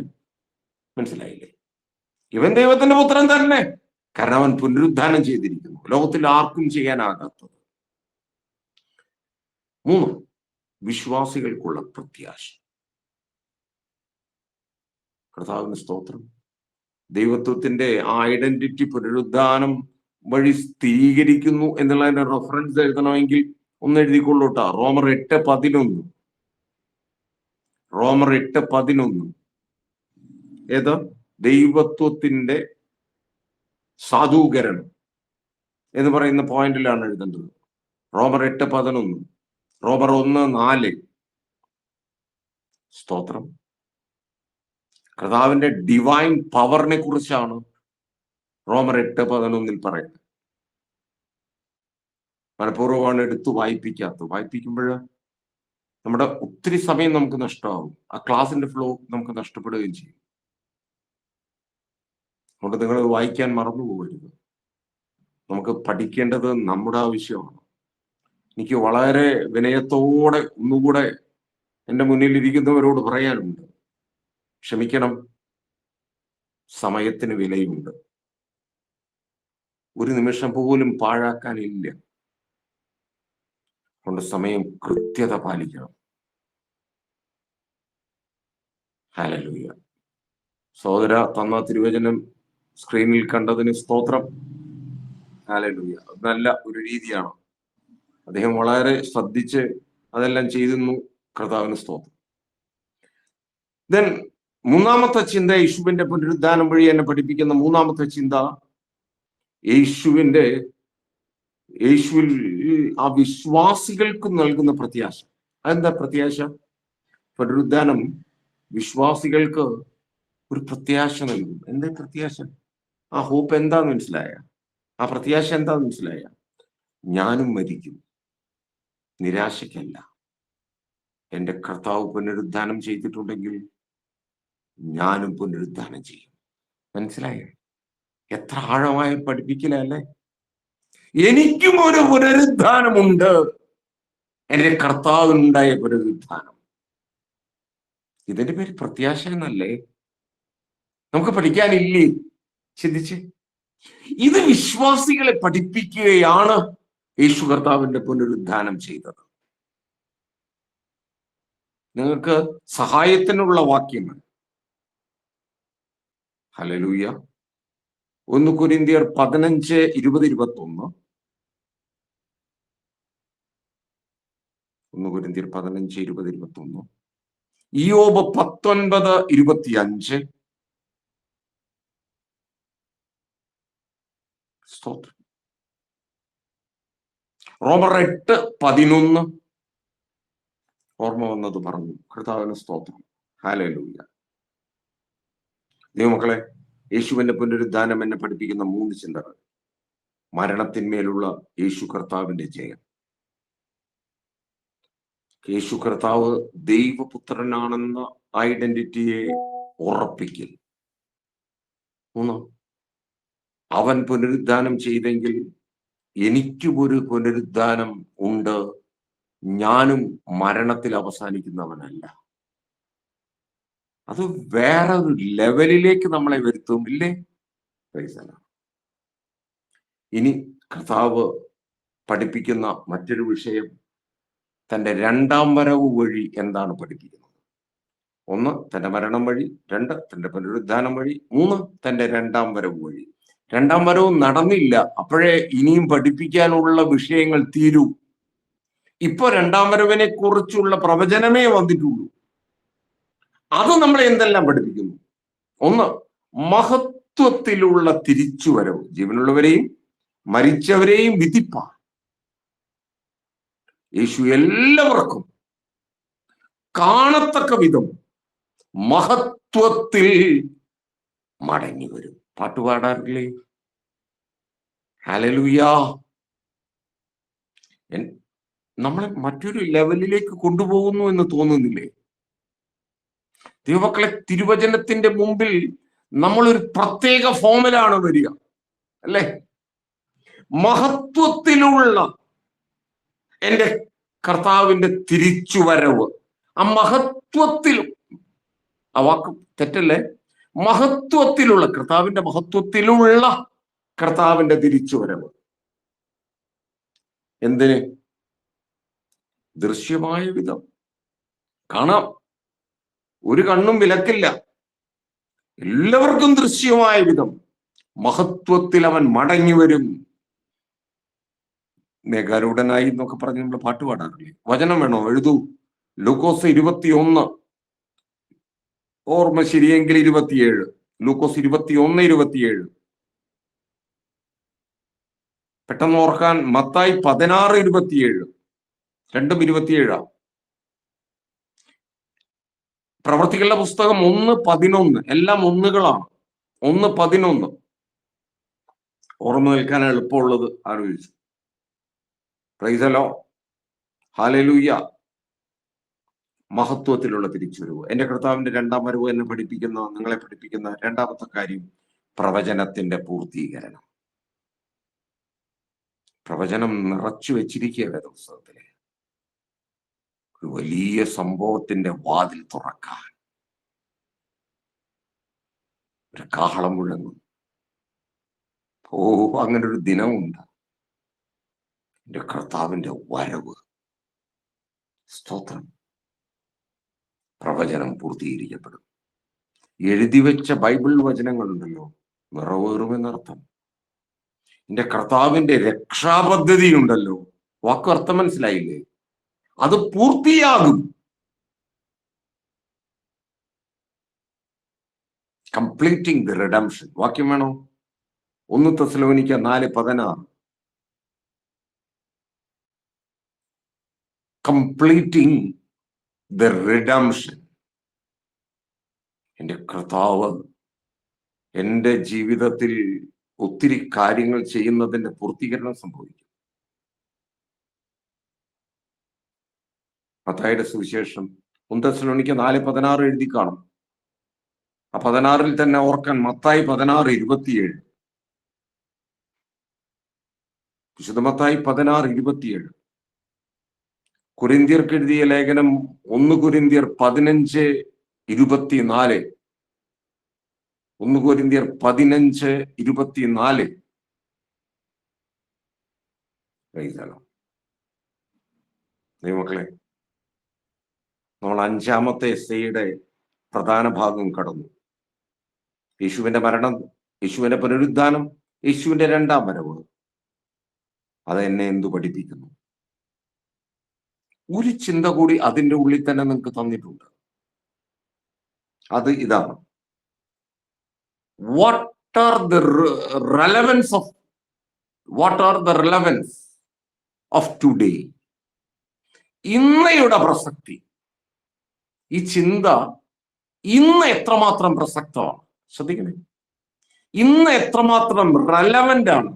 മനസ്സിലായില്ലേ? ഇവൻ ദൈവത്തിന്റെ പുത്രൻ തന്നെ. കാരണം അവൻ പുനരുദ്ധാനം ചെയ്തിരിക്കുന്നു, ലോകത്തിൽ ആർക്കും ചെയ്യാനാകാത്തത്. 3, വിശ്വാസികൾക്കുള്ള പ്രത്യാശ. കർത്താവിന് സ്തോത്രം. ദൈവത്വത്തിന്റെ ആ ഐഡന്റിറ്റി പുനരുദ്ധാനം വഴി സ്ഥിരീകരിക്കുന്നു എന്നുള്ളതിന്റെ റെഫറൻസ് എഴുതണമെങ്കിൽ ഒന്ന് എഴുതിക്കൊള്ളൂട്ടാ. റോമർ 8:11. റോമർ 8:11 ഏത്? ദൈവത്വത്തിന്റെ സാധൂകരണം എന്ന് പറയുന്ന പോയിന്റിലാണ് എഴുതേണ്ടത്. റോമർ 8:11. റോമർ 1:4. സ്തോത്രം. കർത്താവിന്റെ ഡിവൈൻ പവറിനെ കുറിച്ചാണ് റോമർ 8:11 പറയുന്നത്. മനഃപൂർവ്വമാണ് എടുത്തു വായിപ്പിക്കുമ്പോൾ നമ്മുടെ ഒത്തിരി സമയം നമുക്ക് നഷ്ടമാകും. ആ ക്ലാസിന്റെ ഫ്ലോ നമുക്ക് നഷ്ടപ്പെടുകയും ചെയ്യും. അതുകൊണ്ട് നിങ്ങൾ വായിക്കാൻ മറന്നു പോകരുത്. നമുക്ക് പഠിക്കേണ്ടത് നമ്മുടെ ആവശ്യമാണ്. എനിക്ക് വളരെ വിനയത്തോടെ ഒന്നുകൂടെ എൻ്റെ മുന്നിലിരിക്കുന്നവരോട് പറയാനുണ്ട്, ക്ഷമിക്കണം, സമയത്തിന് വിലയുണ്ട്. ഒരു നിമിഷം പോലും പാഴാക്കാനില്ല. അതുകൊണ്ട് സമയം കൃത്യത പാലിക്കണം. ഹല്ലേലൂയ. സഹോദര, തന്ന തിരുവചനം സ്ക്രീനിൽ കണ്ടതിന് സ്തോത്രം. ഹല്ലേലൂയ. നല്ല ഒരു രീതിയാണ്. അദ്ദേഹം വളരെ ശ്രദ്ധിച്ച് അതെല്ലാം ചെയ്തിരുന്നു. കർത്താവിന് സ്തോത്രം. ദെൻ മൂന്നാമത്തെ ചിന്ത, യേശുവിന്റെ പുനരുദ്ധാനം വഴി എന്നെ പഠിപ്പിക്കുന്ന മൂന്നാമത്തെ ചിന്ത, യേശുവിൽ ആ വിശ്വാസികൾക്ക് നൽകുന്ന പ്രത്യാശ. അതെന്താ പ്രത്യാശ? പുനരുദ്ധാനം വിശ്വാസികൾക്ക് ഒരു പ്രത്യാശ നൽകും. എന്താ പ്രത്യാശ? ആ ഹോപ്പ് എന്താന്ന് മനസ്സിലായ? ആ പ്രത്യാശ എന്താന്ന് മനസ്സിലായ? ഞാനും മരിക്കും, നിരാശയ്ക്കല്ല. എന്റെ കർത്താവ് പുനരുദ്ധാനം ചെയ്തിട്ടുണ്ടെങ്കിൽ ഞാനും പുനരുദ്ധാനം ചെയ്യും. മനസ്സിലായോ? എത്ര ആഴമായ പഠിപ്പിക്കലല്ലേ. എനിക്കും ഒരു പുനരുദ്ധാനമുണ്ട്, എന്റെ കർത്താവിനുണ്ടായ പുനരുദ്ധാനം. ഇതിന്റെ പേര് പ്രത്യാശ എന്നല്ലേ? നമുക്ക് പഠിക്കാനില്ലേ? ചിന്തിച്ച്. ഇത് വിശ്വാസികളെ പഠിപ്പിക്കുകയാണ് യേശു കർത്താവിന്റെ പുനരുദ്ധാനം ചെയ്തത്. നിങ്ങൾക്ക് സഹായത്തിനുള്ള വാക്യങ്ങൾ ഹല്ലേലൂയ 1 കൊരിന്ത്യർ 15, 20, 21. 1 കൊരിന്ത്യർ 15, 20, 21. ഇയ്യോബ് 19, 25. സ്തോത്രം. റോമർ 8, 11. ഓർമ്മ വന്നത് പറഞ്ഞു. കർത്താവിന് സ്തോത്രം. ഹല്ലേലൂയ. ദൈവമക്കളെ, യേശുവിന്റെ പുനരുദ്ധാനം എന്നെ പഠിപ്പിക്കുന്ന 3 ചിന്തകൾ. മരണത്തിന്മേലുള്ള യേശു കർത്താവിന്റെ ജയം. യേശു കർത്താവ് ദൈവപുത്രനാണെന്ന ഐഡന്റിറ്റിയെ ഉറപ്പിക്കൽ. 3, അവൻ പുനരുദ്ധാനം ചെയ്തെങ്കിൽ എനിക്കും ഒരു പുനരുദ്ധാനം ഉണ്ട്, ഞാനും മരണത്തിൽ അവസാനിക്കുന്നവനല്ല. അത് വേറെ ഒരു ലെവലിലേക്ക് നമ്മളെ വരുത്തും, ഇല്ലേ? ഇനി കർത്താവ് പഠിപ്പിക്കുന്ന മറ്റൊരു വിഷയം, തന്റെ 2ാം വരവ് വഴി എന്താണ് പഠിപ്പിക്കുന്നത്. 1, തന്റെ മരണം വഴി. 2, തന്റെ പുനരുദ്ധാനം വഴി. 3, തന്റെ 2ാം വരവ് വഴി. 2ാം വരവ് നടന്നില്ല, അപ്പോഴേ ഇനിയും പഠിപ്പിക്കാനുള്ള വിഷയങ്ങൾ തീരൂ. ഇപ്പൊ 2ാം വരവിനെ കുറിച്ചുള്ള പ്രവചനമേ വന്നിട്ടുള്ളൂ. അത് നമ്മളെ എന്തെല്ലാം പഠിപ്പിക്കുന്നു? 1, മഹത്വത്തിലുള്ള തിരിച്ചുവരവ്, ജീവനുള്ളവരെയും മരിച്ചവരെയും വിധിപ്പാൻ യേശു എല്ലാവർക്കും കാണത്തക്ക വിധം മഹത്വത്തിൽ മടങ്ങി വരും. പാട്ടുപാടാറില്ലേ? ഹല്ലേലൂയ. നമ്മളെ മറ്റൊരു ലെവലിലേക്ക് കൊണ്ടുപോകുന്നു എന്ന് തോന്നുന്നില്ലേ? ദൈവമക്കളെ, തിരുവചനത്തിന്റെ മുമ്പിൽ നമ്മളൊരു പ്രത്യേക ഫോമിലാണ് വരിക, അല്ലേ? മഹത്വത്തിലുള്ള എന്റെ കർത്താവിന്റെ തിരിച്ചുവരവ്. ആ മഹത്വത്തിൽ, ആ വാക്ക് തെറ്റല്ലേ? മഹത്വത്തിലുള്ള കർത്താവിന്റെ മഹത്വത്തിലുള്ള കർത്താവിന്റെ തിരിച്ചുവരവ്. എന്തിന്? ദൃശ്യമായ വിധം കാണാം. ഒരു കണ്ണും വിലക്കില്ല. എല്ലാവർക്കും ദൃശ്യമായ വിധം മഹത്വത്തിൽ അവൻ മടങ്ങി വരും. മേഘാരൂഢനായി എന്നൊക്കെ പറഞ്ഞ് നമ്മൾ പാട്ട് പാടാറില്ലേ? വചനം വേണോ? എഴുതൂ. ലൂക്കോസ് 21, ഓർമ്മ ശരിയെങ്കിൽ 27. ലൂക്കോസ് 21, 27. പെട്ടെന്ന് ഓർക്കാൻ മത്തായി 16, 27. രണ്ടും 27. പ്രവർത്തികളുടെ പുസ്തകം 1, 11. എല്ലാം ഒന്നുകളാണ്. 1, 11. ഓർമ്മ നിൽക്കാൻ എളുപ്പമുള്ളത് ആലോചിച്ചു. Price the lord. ഹല്ലേലൂയ. മഹത്വത്തിലുള്ള തിരിച്ചുവരവ്. എന്റെ കർത്താവിന്റെ 2ാം വരവ് എന്നെ പഠിപ്പിക്കുന്ന, നിങ്ങളെ പഠിപ്പിക്കുന്ന 2ാമത്തെ കാര്യം പ്രവചനത്തിന്റെ പൂർത്തീകരണം. പ്രവചനം നിറച്ചു വെച്ചിരിക്കുക വേദപുസ്തകത്തിലെ. ഒരു വലിയ സംഭവത്തിന്റെ വാതിൽ തുറക്കാൻ ഒരു കാഹളം മുഴങ്ങും. അങ്ങനെ ഒരു ദിനമുണ്ട്, എന്റെ കർത്താവിന്റെ വരവ്. സ്തോത്രം. പ്രവചനം പൂർത്തീകരിക്കപ്പെടും. എഴുതി വെച്ച ബൈബിൾ വചനങ്ങളുണ്ടല്ലോ, നിറവേറുമെന്നർത്ഥം. എന്റെ കർത്താവിന്റെ രക്ഷാപദ്ധതി ഉണ്ടല്ലോ, വാക്ക് അർത്ഥം മനസ്സിലായില്ലേ? അത് പൂർത്തിയാകും. Completing the redemption. വാക്യം വേണോ? 1 തെസ്സലോനിക്ക 4:16. Completing the redemption. എന്റെ കർത്താവ് എന്റെ ജീവിതത്തിൽ ഒത്തിരി കാര്യങ്ങൾ ചെയ്യുന്നതിന്റെ പൂർത്തീകരണം സംഭവിക്കും. മത്തായിയുടെ സുവിശേഷം 1 തെസ്സലോനിക്ക 4:16 എഴുതി കാണും. ആ 16 തന്നെ ഓർക്കാൻ മത്തായി 16:27. വിശുദ്ധ മത്തായി 16:27. കൊരിന്ത്യർക്ക് എഴുതിയ ലേഖനം 1 കൊരിന്ത്യർ 15:24. 1 കൊരിന്ത്യർ 15:24. ദൈവമക്കളെ, നമ്മൾ 5-ാമത്തെ എസ്സയുടെ പ്രധാന ഭാഗം കടന്നു. യേശുവിന്റെ മരണം, യേശുവിന്റെ പുനരുദ്ധാനം, യേശുവിന്റെ 2ാം വരവ്. അത് എന്നെ എന്തു പഠിപ്പിക്കുന്നു? ഒരു ചിന്ത കൂടി അതിൻ്റെ ഉള്ളിൽ തന്നെ നിങ്ങൾക്ക് തന്നിട്ടുണ്ട്. അത് ഇതാണ്: what are the relevance of today? ഇന്നയുടെ പ്രസക്തി. ഈ ചിന്ത ഇന്ന് എത്രമാത്രം പ്രസക്തമാണ്? ശ്രദ്ധിക്കണേ, ഇന്ന് എത്രമാത്രം റെലവന്റ് ആണ്.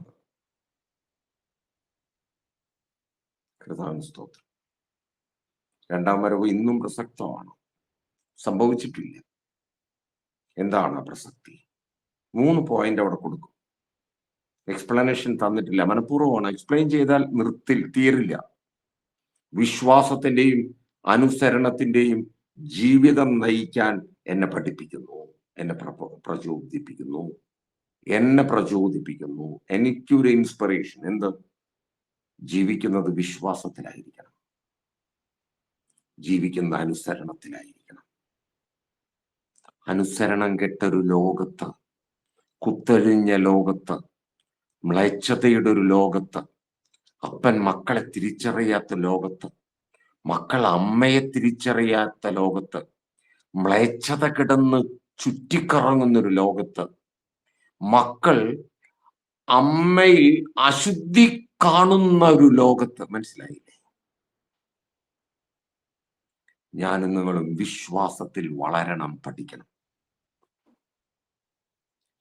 സ്തോത്രം. 2ാം വരവ് ഇന്നും പ്രസക്തമാണ്. സംഭവിച്ചിട്ടില്ല. എന്താണ് ആ പ്രസക്തി? 3 പോയിന്റ് അവിടെ കൊടുക്കും. എക്സ്പ്ലനേഷൻ തന്നിട്ടില്ല, മനഃപൂർവ്വമാണ്. എക്സ്പ്ലെയിൻ ചെയ്താൽ തീരില്ല. വിശ്വാസത്തിന്റെയും അനുസരണത്തിന്റെയും ജീവിതം നയിക്കാൻ എന്നെ പഠിപ്പിക്കുന്നു, എന്നെ പ്രചോദിപ്പിക്കുന്നു. എനിക്കൊരു ഇൻസ്പിറേഷൻ. എന്ത്? ജീവിക്കുന്നത് വിശ്വാസത്തിലായിരിക്കണം, ജീവിക്കുന്ന അനുസരണത്തിലായിരിക്കണം. അനുസരണം കെട്ടൊരു ലോകത്ത്, കുത്തഴിഞ്ഞ ലോകത്ത്, മ്ലേച്ഛതയുടെ ഒരു ലോകത്ത്, അപ്പൻ മക്കളെ തിരിച്ചറിയാത്ത ലോകത്ത്, മക്കൾ അമ്മയെ തിരിച്ചറിയാത്ത ലോകത്ത്, മ്ലേച്ഛത കിടന്ന് ചുറ്റിക്കറങ്ങുന്നൊരു ലോകത്ത്, മക്കൾ അമ്മയിൽ അശുദ്ധി കാണുന്ന ഒരു ലോകത്ത്, മനസ്സിലായില്ലേ? ഞാനും നിങ്ങളും വിശ്വാസത്തിൽ വളരണം, പഠിക്കണം.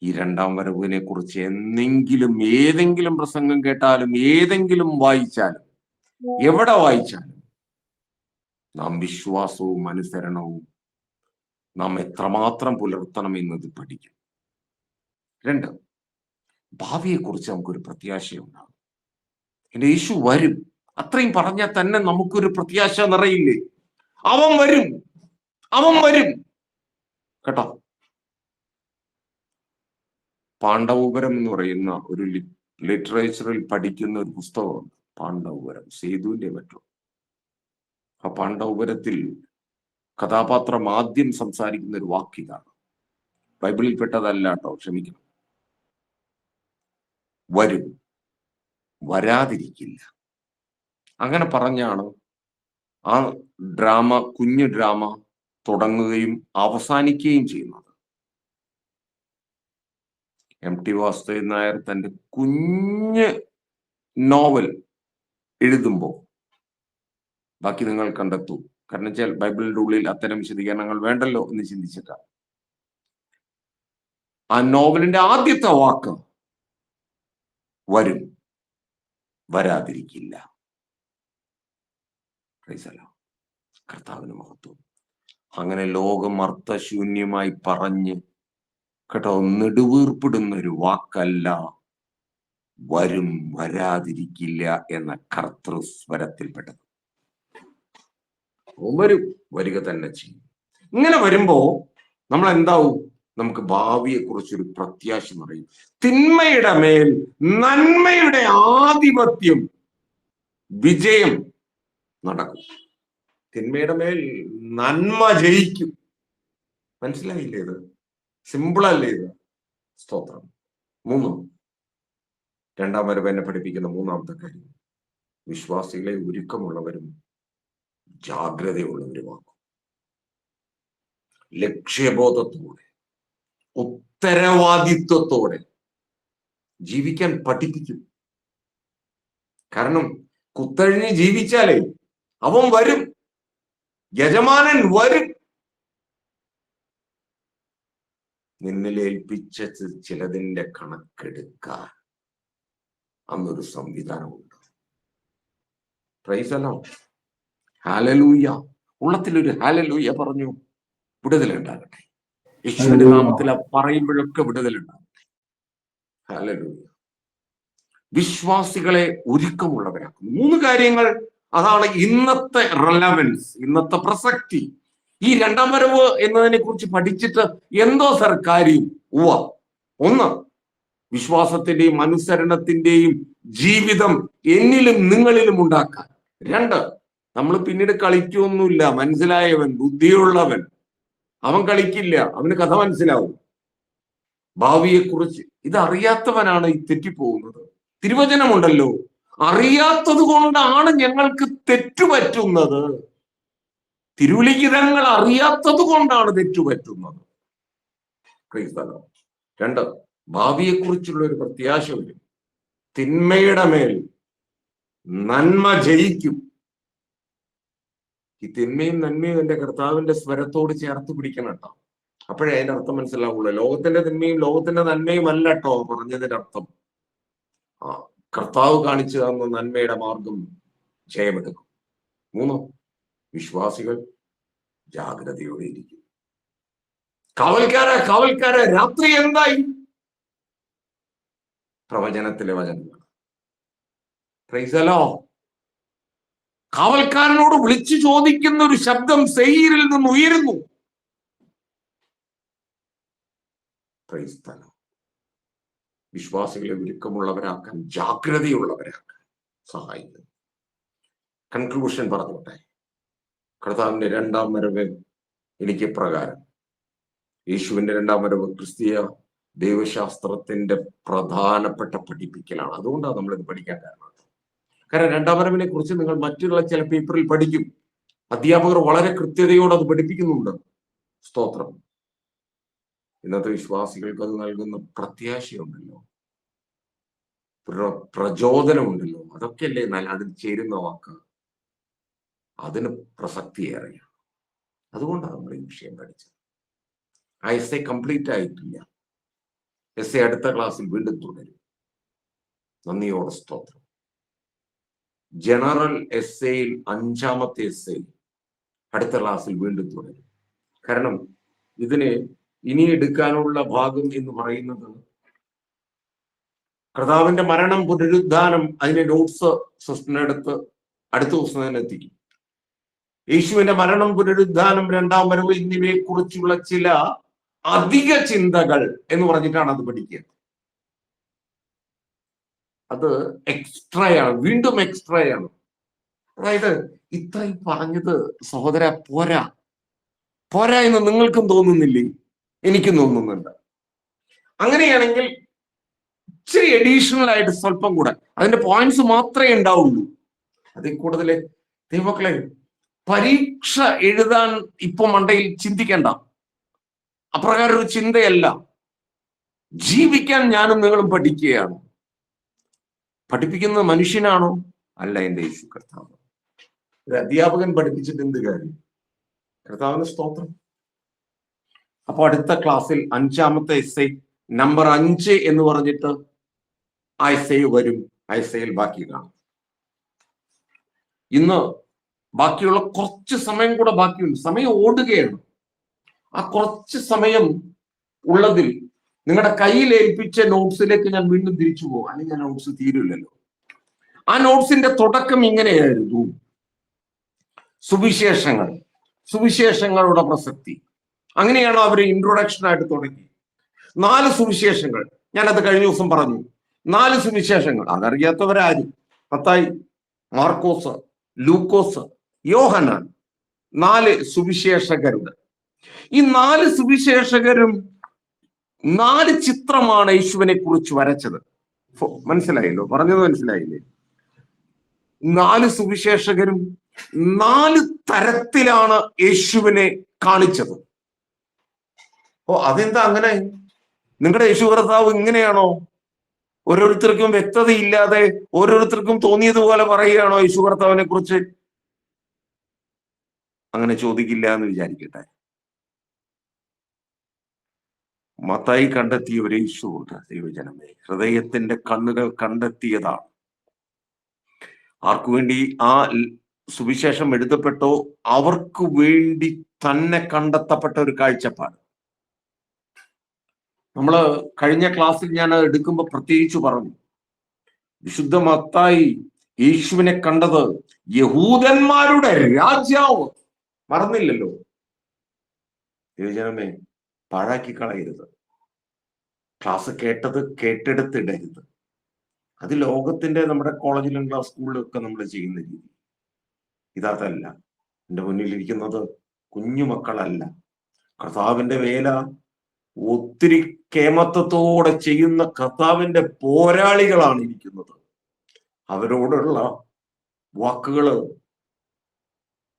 ഈ 2ാം വരവിനെ കുറിച്ച് ഏതെങ്കിലും പ്രസംഗം കേട്ടാലും, ഏതെങ്കിലും വായിച്ചാലും, എവിടെ വായിച്ചാലും, നാം വിശ്വാസവും അനുസരണവും നാം എത്രമാത്രം പുലർത്തണം എന്നത് പഠിക്കും. 2, ഭാവിയെക്കുറിച്ച് നമുക്കൊരു പ്രത്യാശയുണ്ടാകും. എന്റെ യേശു വരും. അത്രയും പറഞ്ഞാൽ തന്നെ നമുക്കൊരു പ്രത്യാശ നിറയില്ലേ? അവൻ വരും കേട്ടോ. പാണ്ഡവപുരം എന്ന് പറയുന്ന ഒരു ലിറ്ററേച്ചറിൽ പഠിക്കുന്ന ഒരു പുസ്തകമുണ്ട്, പാണ്ഡവപുരം, സേതുവിന്റെ മറ്റും. ആ പാണ്ഡവപുരത്തിൽ കഥാപാത്രം ആദ്യം സംസാരിക്കുന്ന ഒരു വാക്കിതാണ്. ബൈബിളിൽ പെട്ടതല്ല കേട്ടോ, ക്ഷമിക്കണം. വരും, വരാതിരിക്കില്ല. അങ്ങനെ പറഞ്ഞാണ് ആ കുഞ്ഞു ഡ്രാമ തുടങ്ങുകയും അവസാനിക്കുകയും ചെയ്യുന്നത്. MT വാസുദേവൻ നായർ തന്റെ കുഞ്ഞ് നോവൽ എഴുതുമ്പോൾ, ബാക്കി നിങ്ങൾ കണ്ടെത്തൂ, കാരണം വെച്ചാൽ ബൈബിളിന്റെ ഉള്ളിൽ അത്തരം വിശദീകരണങ്ങൾ വേണ്ടല്ലോ എന്ന് ചിന്തിച്ചിട്ടാണ്. ആ നോവലിന്റെ ആദ്യത്തെ വാക്ക് വരും, വരാതിരിക്കില്ല. കർത്താവിന് മഹത്വം. അങ്ങനെ ലോകം അർത്ഥശൂന്യമായി പറഞ്ഞ് കേട്ടോ നെടുവീർപ്പിടുന്ന ഒരു വാക്കല്ല വരും, വരാതിരിക്കില്ല എന്ന കർത്തൃസ്വരത്തിൽപ്പെട്ടത്. വരും, വരിക തന്നെ ചെയ്യും. ഇങ്ങനെ വരുമ്പോ നമ്മൾ എന്താവും? നമുക്ക് ഭാവിയെ കുറിച്ചൊരു പ്രത്യാശ പറയും. തിന്മയുടെ മേൽ നന്മയുടെ ആധിപത്യം, വിജയം നടക്കും. തിന്മയുടെ മേൽ നന്മ ജയിക്കും. മനസ്സിലായില്ലേ? ഇത് സിമ്പിളല്ലേ? ഇത് സ്തോത്രം. 3, 2ാം വരവ് എന്നെ പഠിപ്പിക്കുന്ന 3ാമത്തെ കാര്യം, വിശ്വാസികളെ ഒരുക്കമുള്ളവരും ജാഗ്രതയുള്ളവരുമാക്കും. ലക്ഷ്യബോധത്തോടെ, ഉത്തരവാദിത്വത്തോടെ ജീവിക്കാൻ പഠിപ്പിക്കും. കാരണം കുത്തഴിഞ്ഞ് ജീവിച്ചാലേ അവൻ വരും, യജമാനൻ വരും. നിന്നിലേൽപ്പിച്ച ചിലതിന്റെ കണക്കെടുക്കാൻ അന്നൊരു സംവിധാനമുണ്ട്. Praise the lord. ഹല്ലേലൂയ. ഉള്ളത്തിലൊരു ഹല്ലേലൂയ പറഞ്ഞു. വിടുതലുണ്ടാകട്ടെ. യേശുവിന്റെ നാമത്തിൽ പറയുമ്പോഴൊക്കെ വിടുതലുണ്ടാകട്ടെ. ഹല്ലേലൂയ. വിശ്വാസികളെ ഒരുക്കമുള്ളവരാക്കുന്നു. 3 കാര്യങ്ങൾ. അതാണ് ഇന്നത്തെ റെലവൻസ്, ഇന്നത്തെ പ്രസക്തി. ഈ രണ്ടാം വരവ് എന്നതിനെ കുറിച്ച് പഠിച്ചിട്ട് എന്തോ കാര്യം? ഒന്ന്, വിശ്വാസത്തിന്റെയും അനുസരണത്തിന്റെയും ജീവിതം എന്നിലും നിങ്ങളിലും ഉണ്ടാക്കാൻ. 2, നമ്മൾ പിന്നീട് കളിക്കൊന്നുമില്ല. മനസ്സിലായവൻ, ബുദ്ധിയുള്ളവൻ, അവൻ കളിക്കില്ല, അവന് കഥ മനസ്സിലാവും. ഭാവിയെക്കുറിച്ച് ഇതറിയാത്തവനാണ് ഈ തെറ്റിപ്പോകുന്നത്. തിരുവചനമുണ്ടല്ലോ, അറിയാത്തത് കൊണ്ടാണ് ഞങ്ങൾക്ക് തെറ്റുപറ്റുന്നത്. തിരുലിഖിതങ്ങൾ അറിയാത്തത് കൊണ്ടാണ് തെറ്റുപറ്റുന്നത്. 2, ഭാവിയെക്കുറിച്ചുള്ള ഒരു പ്രത്യാശ വരും. തിന്മയുടെ മേൽ നന്മ ജയിക്കും. ഈ തിന്മയും നന്മയും എന്റെ കർത്താവിന്റെ സ്വരത്തോട് ചേർത്ത് പിടിക്കണം കേട്ടോ. അപ്പോഴേ അതിന്റെ അർത്ഥം മനസ്സിലാവുള്ളൂ. ലോകത്തിന്റെ തിന്മയും ലോകത്തിന്റെ നന്മയും അല്ല കേട്ടോ പറഞ്ഞതിന്റെ അർത്ഥം. കർത്താവ് കാണിച്ചു തന്ന നന്മയുടെ മാർഗം ജയമെടുക്കും. 3, വിശ്വാസികൾ ജാഗ്രതയോടെ ഇരിക്കും. കാവൽക്കാരെ രാത്രി എന്തായി? പ്രവചനത്തിലെ വചനങ്ങൾ. പ്രൈസലോ. കാവൽക്കാരനോട് വിളിച്ചു ചോദിക്കുന്ന ഒരു ശബ്ദം സെയീരിൽ നിന്ന് ഉയരുന്നു. പ്രൈസ്തലോ. വിശ്വാസികളെ ഒരുക്കമുള്ളവരാക്കാൻ, ജാഗ്രതയുള്ളവരാക്കാൻ സഹായിക്കുന്നു. കൺക്ലൂഷൻ പറഞ്ഞോട്ടെ. കർത്താവിന്റെ രണ്ടാം വരവ് എനിക്ക് പ്രകാരം, യേശുവിന്റെ രണ്ടാം വരവ് ക്രിസ്തീയ ദൈവശാസ്ത്രത്തിന്റെ പ്രധാനപ്പെട്ട പഠിപ്പിക്കലാണ്. അതുകൊണ്ടാണ് നമ്മളിത് പഠിക്കാൻ കാരണം. രണ്ടാം വരവിനെ കുറിച്ച് നിങ്ങൾ മറ്റുള്ള ചില പേപ്പറിൽ പഠിക്കും. അധ്യാപകർ വളരെ കൃത്യതയോടെ അത് പഠിപ്പിക്കുന്നുണ്ട്. സ്തോത്രം. ഇന്നത്തെ വിശ്വാസികൾക്ക് അത് നൽകുന്ന പ്രത്യാശയുണ്ടല്ലോ, പ്രചോദനമുണ്ടല്ലോ. അതൊക്കെയല്ലേ അതിൽ ചേരുന്ന വാക്ക്. അതിന് പ്രസക്തിയേറെയാണ്. അതുകൊണ്ടാണ് നമ്മൾ ഈ വിഷയം പഠിച്ചത്. ആ എസ് എ കംപ്ലീറ്റ് ആയിട്ടില്ല. എസ് എ അടുത്ത ക്ലാസ്സിൽ വീണ്ടും തുടരും. നന്ദിയോടെ സ്തോത്രം. ജനറൽ എസ് എയിൽ 5-ാമത്തെ എസ് എ അടുത്ത ക്ലാസ്സിൽ വീണ്ടും തുടരും. കാരണം ഇതിന് ഇനി എടുക്കാനുള്ള ഭാഗം എന്ന് പറയുന്നത് കർത്താവിന്റെ മരണം, പുനരുദ്ധാനം, അതിന്റെ നോട്ട്സ് സിസ്റ്ററിനടുത്ത് അടുത്ത ദിവസം തന്നെ എത്തിക്കും. യേശുവിന്റെ മരണം, പുനരുദ്ധാനം, രണ്ടാം വരവ് എന്നിവയെ കുറിച്ചുള്ള ചില അധിക ചിന്തകൾ എന്ന് പറഞ്ഞിട്ടാണ് അത് പഠിക്കുക. അത് എക്സ്ട്രയാണ്, വീണ്ടും എക്സ്ട്രയാണ്. അതായത് ഇത്രയും പറഞ്ഞത് സഹോദര പോരാ എന്ന് നിങ്ങൾക്കും തോന്നുന്നില്ലേ? എനിക്കും തോന്നുന്നുണ്ട്. അങ്ങനെയാണെങ്കിൽ ഇച്ചിരി അഡീഷണൽ ആയിട്ട് സ്വല്പം കൂടെ അതിന്റെ പോയിന്റ്സ് മാത്രമേ ഉണ്ടാവുള്ളൂ. അതിൽ കൂടുതൽ ദൈവമക്കളെ പരീക്ഷ എഴുതാൻ ഇപ്പൊ മണ്ടയിൽ ചിന്തിക്കേണ്ട. അപ്രകാരം ഒരു ചിന്തയല്ല. ജീവിക്കാൻ ഞാനും നിങ്ങളും പഠിക്കുകയാണ്. പഠിപ്പിക്കുന്നത് മനുഷ്യനാണോ? അല്ല, എന്റെ യേശു കർത്താവ്. ഒരു അധ്യാപകൻ പഠിപ്പിച്ചിട്ട് എന്ത് കാര്യം? കർത്താവിന് സ്തോത്രം. അപ്പൊ അടുത്ത ക്ലാസ്സിൽ 5-ാമത്തെ എസ്സേ നമ്പർ 5 എന്ന് പറഞ്ഞിട്ട് ആ എസ്സേ വരും. ആ എസ്സേയിൽ ബാക്കി കാണും. ഇന്ന് ബാക്കിയുള്ള കുറച്ച് സമയം കൂടെ ബാക്കിയുണ്ട്. സമയം ഓടുകയാണ്. ആ കുറച്ച് സമയം ഉള്ളതിൽ നിങ്ങളുടെ കയ്യിൽ ഏൽപ്പിച്ച നോട്ട്സിലേക്ക് ഞാൻ വീണ്ടും തിരിച്ചു പോകും. അല്ലെങ്കിൽ ആ നോട്ട്സ് തീരില്ലല്ലോ. ആ നോട്ട്സിന്റെ തുടക്കം ഇങ്ങനെയായിരുന്നു: സുവിശേഷങ്ങളുടെ പ്രസക്തി. അങ്ങനെയാണോ അവർ ഇൻട്രൊഡക്ഷൻ ആയിട്ട് തുടങ്ങി. 4 സുവിശേഷങ്ങൾ ഞാനത് കഴിഞ്ഞ ദിവസം പറഞ്ഞു. 4 സുവിശേഷങ്ങൾ അതറിയാത്തവരാരും. മത്തായി, മാർക്കോസ്, ലൂക്കോസ്, യോഹന്നാൻ. 4 സുവിശേഷകരുണ്ട്. ഈ 4 സുവിശേഷകരും 4 ചിത്രമാണ് യേശുവിനെ കുറിച്ച് വരച്ചത്. മനസ്സിലായല്ലോ? പറഞ്ഞത് മനസ്സിലായില്ലേ? 4 സുവിശേഷകരും 4 തരത്തിലാണ് യേശുവിനെ കാണിച്ചത്. അതെന്താ അങ്ങനെ? നിങ്ങളുടെ യേശു കർത്താവ് ഇങ്ങനെയാണോ? ഓരോരുത്തർക്കും വ്യക്തതയില്ലാതെ ഓരോരുത്തർക്കും തോന്നിയതുപോലെ പറയുകയാണോ യേശു കർത്താവിനെ കുറിച്ച്? അങ്ങനെ ചോദിക്കില്ല എന്ന് വിചാരിക്കട്ടെ. മത്തായി കണ്ടെത്തിയ ഒരു യേശുവുണ്ട്. ദൈവജനമേ, ഹൃദയത്തിന്റെ കണ്ണുകൾ കണ്ടെത്തിയതാണ്. ആർക്കു വേണ്ടി ആ സുവിശേഷം എഴുതപ്പെട്ടോ അവർക്ക് വേണ്ടി തന്നെ കണ്ടെത്തപ്പെട്ട ഒരു കാഴ്ചപ്പാട്. നമ്മള് കഴിഞ്ഞ ക്ലാസ്സിൽ ഞാൻ എടുക്കുമ്പോൾ പ്രത്യേകിച്ച് പറഞ്ഞു, വിശുദ്ധ മത്തായി യേശുവിനെ കണ്ടത് യഹൂദന്മാരുടെ രാജാവ്. മറന്നില്ലല്ലോ. യുവജനമേ, പാഴാക്കി കളയരുത്. ക്ലാസ് കേട്ടത് കേട്ടെടുത്തിടരുത്. അത് ലോകത്തിന്റെ നമ്മുടെ കോളേജിലും സ്കൂളിലും ഒക്കെ നമ്മൾ ചെയ്യുന്ന രീതി. ഇതല്ല. എൻ്റെ മുന്നിലിരിക്കുന്നത് കുഞ്ഞുമക്കളല്ല. കർത്താവിന്റെ വേല ഒത്തിരി കേമത്വത്തോടെ ചെയ്യുന്ന കർത്താവിന്റെ പോരാളികളാണ് ഇരിക്കുന്നത്. അവരോടുള്ള വാക്കുകള്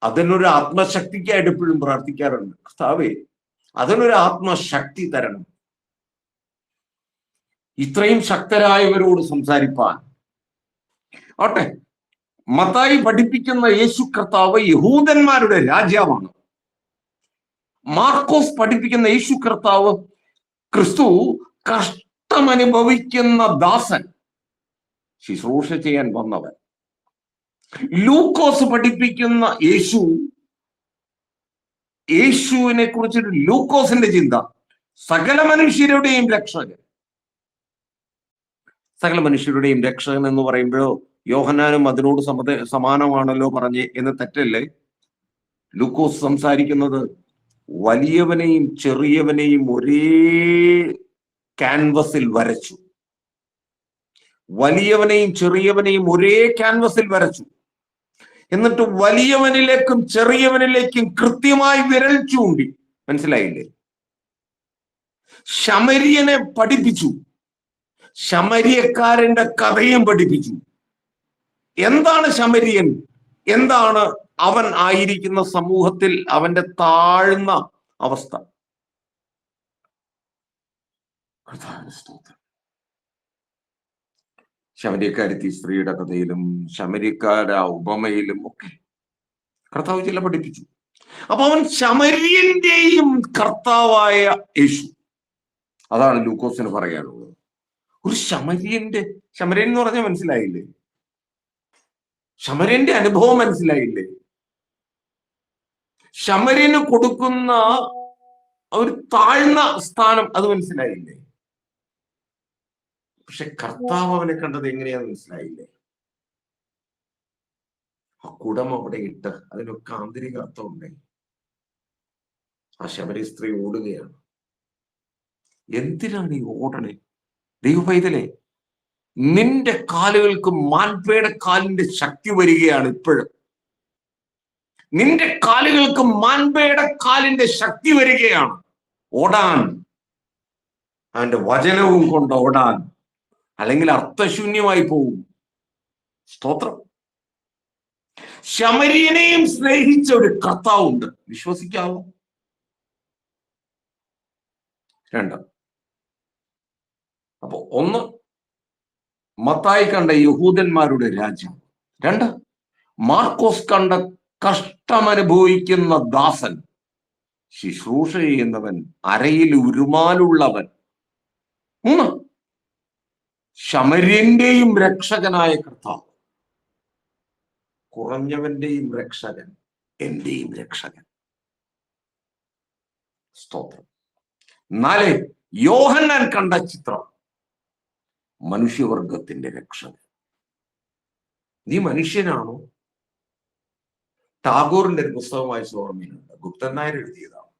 അതിനൊരു ആത്മശക്തിക്കായിട്ട് എപ്പോഴും പ്രാർത്ഥിക്കാറുണ്ട്. കർത്താവേ, അതിനൊരു ആത്മശക്തി തരണം. ഇത്രയും ശക്തരായവരോട് സംസാരിപ്പാൻ. ആട്ടെ, മത്തായി പഠിപ്പിക്കുന്ന യേശു കർത്താവ് യഹൂദന്മാരുടെ രാജാവാണ്. മാർക്കോസ് പഠിപ്പിക്കുന്ന യേശു കർത്താവ് ക്രിസ്തു കഷ്ടമനുഭവിക്കുന്ന ദാസൻ, ശുശ്രൂഷ ചെയ്യാൻ വന്നവൻ. ലൂക്കോസ് പഠിപ്പിക്കുന്ന യേശുവിനെ കുറിച്ചൊരു ലൂക്കോസിന്റെ ചിന്ത സകല മനുഷ്യരുടെയും രക്ഷകൻ. സകല മനുഷ്യരുടെയും രക്ഷകൻ എന്ന് പറയുമ്പോഴോ യോഹന്നാനും അതിനോട് സമാനമാണല്ലോ പറഞ്ഞ് എന്ന് തെറ്റല്ലേ? ലൂക്കോസ് സംസാരിക്കുന്നത് വലിയവനെയും ചെറിയവനെയും ഒരേ ക്യാൻവസിൽ വരച്ചു. വലിയവനെയും ചെറിയവനെയും ഒരേ ക്യാൻവസിൽ വരച്ചു. എന്നിട്ട് വലിയവനിലേക്കും ചെറിയവനിലേക്കും കൃത്യമായി വിരൽ ചൂണ്ടി. മനസ്സിലായില്ലേ? ശമര്യനെ പഠിപ്പിച്ചു, ശമര്യക്കാരന്റെ കഥയും പഠിപ്പിച്ചു. എന്താണ് ശമര്യൻ? എന്താണ് അവൻ ആയിരിക്കുന്ന സമൂഹത്തിൽ അവന്റെ താഴ്ന്ന അവസ്ഥ? ശമര്യക്കാരത്തി സ്ത്രീയുടെ കഥയിലും ശമര്യക്കാര ഉപമയിലും ഒക്കെ കർത്താവ് ചില പഠിപ്പിച്ചു. അപ്പൊ അവൻ ശമര്യന്റെയും കർത്താവായ യേശു. അതാണ് ലൂക്കോസിന് പറയാനുള്ളത്. ഒരു ശമര്യൻ എന്ന് പറഞ്ഞാൽ മനസ്സിലായില്ലേ? ശമര്യന്റെ അനുഭവം മനസ്സിലായില്ലേ? ശമര്യന് കൊടുക്കുന്ന ഒരു താഴ്ന്ന സ്ഥാനം അത് മനസ്സിലായില്ലേ? പക്ഷെ കർത്താവ് അവനെ കണ്ടത് എങ്ങനെയാന്ന് മനസ്സിലായില്ലേ? ആ കുടം അവിടെ ഇട്ട് അതിനൊക്കെ ആന്തരിക അർത്ഥമുണ്ട്. ആ ശമര്യ സ്ത്രീ ഓടുകയാണ്. എന്തിനാണ് ഈ ഓടണേ? ദൈവപൈതലേ, നിന്റെ കാലുകൾക്ക് മാൻപേടെ കാലിന്റെ ശക്തി വരികയാണ് ഇപ്പോഴും. നിന്റെ കാലുകൾക്ക് മാൻപേടെ കാലിന്റെ ശക്തി വരികയാണ് ഓടാൻ, അവന്റെ വചനവും കൊണ്ട് ഓടാൻ. അല്ലെങ്കിൽ അർത്ഥശൂന്യമായി പോകും. സ്തോത്രം. ശമര്യനെയും സ്നേഹിച്ച ഒരു കർത്താവുണ്ട്. വിശ്വസിക്കാവോ? രണ്ട്. അപ്പൊ ഒന്ന്, മത്തായി കണ്ട യഹൂദന്മാരുടെ രാജ്യം. രണ്ട്, മാർക്കോസ് കണ്ട കഷ്ടമനുഭവിക്കുന്ന ദാസൻ, ശുശ്രൂഷ ചെയ്യുന്നവൻ, അരയിൽ ഉരുമാലുള്ളവൻ. മൂന്ന്, ശമര്യന്റെയും രക്ഷകനായ കർത്താവ്, കുറഞ്ഞവന്റെയും രക്ഷകൻ, എന്റെയും രക്ഷകൻ. സ്തോത്രം. നാല്, യോഹന്നാൻ കണ്ട ചിത്രം, മനുഷ്യവർഗത്തിന്റെ രക്ഷകൻ. നീ മനുഷ്യനാണോ? ടാഗോറിന്റെ ഒരു പുസ്തകം വായിച്ച ഓർമ്മയുണ്ട്. ഗുപ്തൻ നായർ എഴുതിയതാണ്.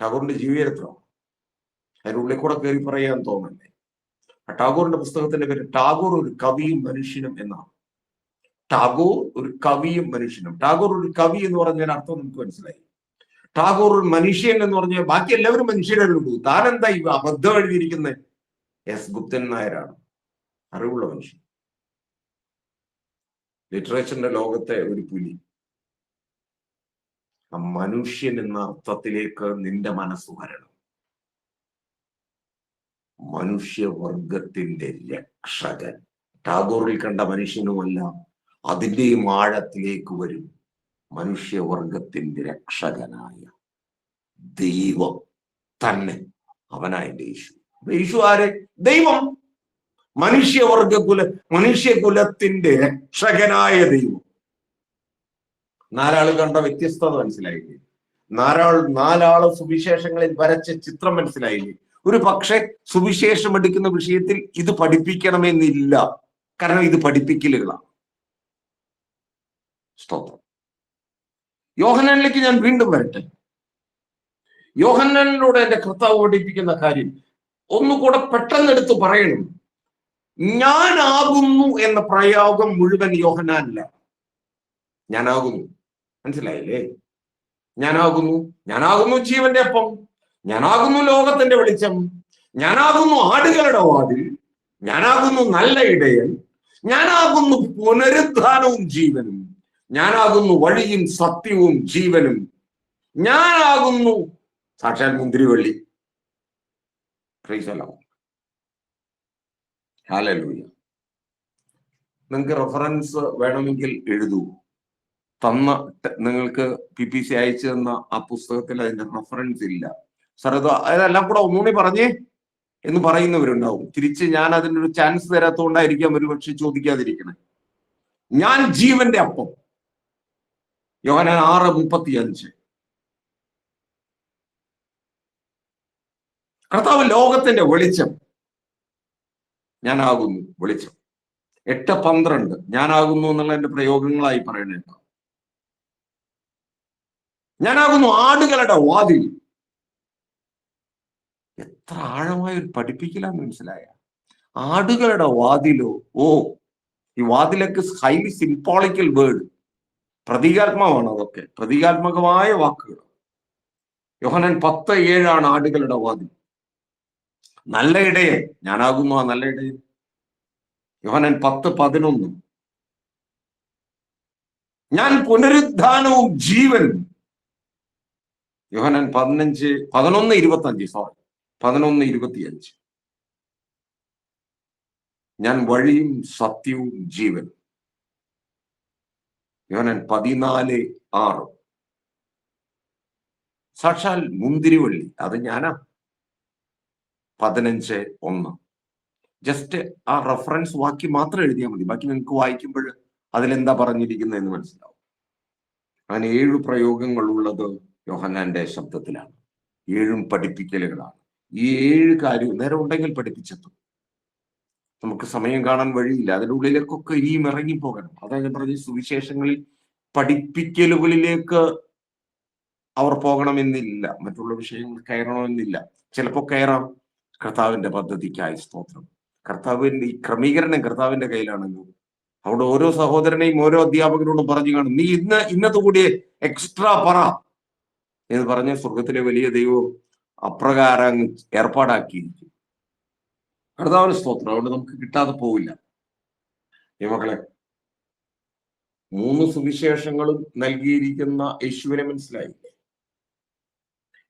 ടാഗോറിന്റെ ജീവചരിത്രമാണ്. അതിനുള്ളിൽ കൂടെ കയറി പറയാൻ തോന്നണ്ടേ? ടാഗോറിന്റെ പുസ്തകത്തിന്റെ പേര് ടാഗോർ ഒരു കവിയും മനുഷ്യനും എന്നാണ്. ടാഗോർ ഒരു കവിയും മനുഷ്യനും. ടാഗോർ ഒരു കവി എന്ന് പറഞ്ഞാൽ അർത്ഥം നമുക്ക് മനസ്സിലായി. ടാഗോർ ഒരു മനുഷ്യൻ എന്ന് പറഞ്ഞാൽ ബാക്കി എല്ലാവരും മനുഷ്യരുള്ളൂ. താനെന്താ ഈ അബദ്ധം എഴുതിയിരിക്കുന്നത്? എസ് ഗുപ്തൻ നായരാണ് അറിവുള്ള മനുഷ്യൻ. ലിറ്ററേച്ചറിന്റെ ലോകത്തെ ഒരു പുലി. ആ മനുഷ്യൻ എന്ന അർത്ഥത്തിലേക്ക് നിന്റെ മനസ്സ് വരണം. മനുഷ്യവർഗത്തിന്റെ രക്ഷകൻ. ടാഗോറിൽ കണ്ട മനുഷ്യനുമല്ല, അതിന്റെയും ആഴത്തിലേക്ക് വരും. മനുഷ്യവർഗത്തിന്റെ രക്ഷകനായ ദൈവം തന്നെ, അവനായ യേശു. യേശു ആരെ? ദൈവം. മനുഷ്യകുലത്തിന്റെ രക്ഷകനായ ദൈവം. നാലാള് കണ്ട വ്യത്യസ്തത മനസ്സിലായില്ലേ? നാലാള് സുവിശേഷങ്ങളിൽ വരച്ച ചിത്രം മനസ്സിലായില്ലേ? ഒരു പക്ഷെ സുവിശേഷം എടുക്കുന്ന വിഷയത്തിൽ ഇത് പഠിപ്പിക്കണമെന്നില്ല. കാരണം ഇത് പഠിപ്പിക്കലുകളാണ്. സ്തോത്രം. യോഹന്നാനിലേക്ക് ഞാൻ വീണ്ടും വരട്ടെ. യോഹന്നാനിലൂടെ എന്റെ കർത്താവ് പഠിപ്പിക്കുന്ന കാര്യം ഒന്നുകൂടെ പെട്ടെന്ന് എടുത്ത് പറയണം. ഞാനാകുന്നു എന്ന പ്രയോഗം മുഴുവൻ യോഹന്നാനില്ല. ഞാനാകുന്നു, മനസ്സിലായില്ലേ? ഞാനാകുന്നു ജീവന്റെ അപ്പം, ഞാനാകുന്നു ലോകത്തിന്റെ വെളിച്ചം, ഞാനാകുന്നു ആടുകളുടെ വാതിൽ, ഞാനാകുന്നു നല്ല ഇടയൻ, ഞാനാകുന്നു പുനരുദ്ധാനവും ജീവനും, ഞാനാകുന്നു വഴിയും സത്യവും ജീവനും, ഞാനാകുന്നു സാക്ഷാൽ മുന്തിരിവള്ളി. ഹല്ലേലൂയ. നിങ്ങൾക്ക് റെഫറൻസ് വേണമെങ്കിൽ എഴുതൂ. നിങ്ങൾക്ക് PPC അയച്ചു തന്ന ആ പുസ്തകത്തിൽ അതിന്റെ റെഫറൻസ് ഇല്ല. സാർ അതെല്ലാം കൂടെ ഒന്നുകൂടി പറഞ്ഞേ എന്ന് പറയുന്നവരുണ്ടാവും. തിരിച്ച് ഞാൻ അതിനൊരു ചാൻസ് തരാത്തതുകൊണ്ടായിരിക്കാം ഒരുപക്ഷെ ചോദിക്കാതിരിക്കണേ. ഞാൻ ജീവന്റെ അപ്പം, യോഹന്നാൻ 6:35. കർത്താവ് ലോകത്തിന്റെ വെളിച്ചം, ഞാനാകുന്നു വെളിച്ചം. 8:12 ഞാനാകുന്നു എന്നുള്ള എന്റെ പ്രയോഗങ്ങളായി പറയണേക്കാം. ഞാനാകുന്നു ആടുകളുടെ വാതിൽ. എത്ര ആഴമായ ഒരു പഠിപ്പിക്കലാന്ന് മനസ്സിലായ. ആടുകളുടെ വാതിലോ, ഈ വാതിലൊക്കെ ഹൈലി സിംബോളിക്കൽ വേർഡ്, പ്രതീകാത്മകമാണ്. അതൊക്കെ പ്രതീകാത്മകമായ വാക്കുകൾ. യോഹന്നാൻ 10:7 ആടുകളുടെ വാതിൽ. നല്ല ഇടയൻ, ഞാനാകുന്നു ആ നല്ല ഇടയൻ. യോഹന്നാൻ 10:11 ഞാൻ പുനരുദ്ധാനവും ജീവനും. യോഹന്നാൻ 11:25 ഞാൻ വഴിയും സത്യവും ജീവനും. യോഹന്നാൻ 14:6 സാക്ഷാൽ മുന്തിരിവള്ളി, അത് ഞാനാ. 15:1 ജസ്റ്റ് ആ റെഫറൻസ് വാക്യം മാത്രം എഴുതിയാൽ മതി. ബാക്കി നിങ്ങൾക്ക് വായിക്കുമ്പോൾ അതിലെന്താ പറഞ്ഞിരിക്കുന്നത് എന്ന് മനസ്സിലാവും. അങ്ങനെ 7 പ്രയോഗങ്ങൾ ഉള്ളത് യോഹന്നാന്റെ ശബ്ദത്തിലാണ്. 7 പഠിപ്പിക്കലുകളാണ്. ഈ 7 കാര്യവും നേരം ഉണ്ടെങ്കിൽ പഠിപ്പിച്ചെത്തും. നമുക്ക് സമയം കാണാൻ വഴിയില്ല. അതിൻ്റെ ഉള്ളിലേക്കൊക്കെ ഇനിയും ഇറങ്ങിപ്പോകണം. അതാ ഞാൻ പറഞ്ഞ സുവിശേഷങ്ങളിൽ പഠിപ്പിക്കലുകളിലേക്ക് അവർ പോകണമെന്നില്ല, മറ്റുള്ള വിഷയങ്ങൾ കയറണമെന്നില്ല. ചിലപ്പോൾ കയറാം. കർത്താവിന്റെ പദ്ധതിക്കായി സ്തോത്രം. കർത്താവിന്റെ ഈ ക്രമീകരണം കർത്താവിന്റെ കയ്യിലാണല്ലോ. അവിടെ ഓരോ സഹോദരനെയും ഓരോ അധ്യാപകരോടും പറഞ്ഞു കാണും, നീ ഇന്നത്തെ കൂടി എക്സ്ട്രാ പറ എന്ന് പറഞ്ഞ സ്വർഗത്തിലെ വലിയ ദൈവം അപ്രകാരം ഏർപ്പാടാക്കിയിരിക്കും. കർത്താവിന് സ്തോത്രം. അതുകൊണ്ട് നമുക്ക് കിട്ടാതെ പോവില്ല. ഈ മക്കളെ, 3 സുവിശേഷങ്ങളും നൽകിയിരിക്കുന്ന യേശുവിനെ മനസ്സിലായില്ലേ?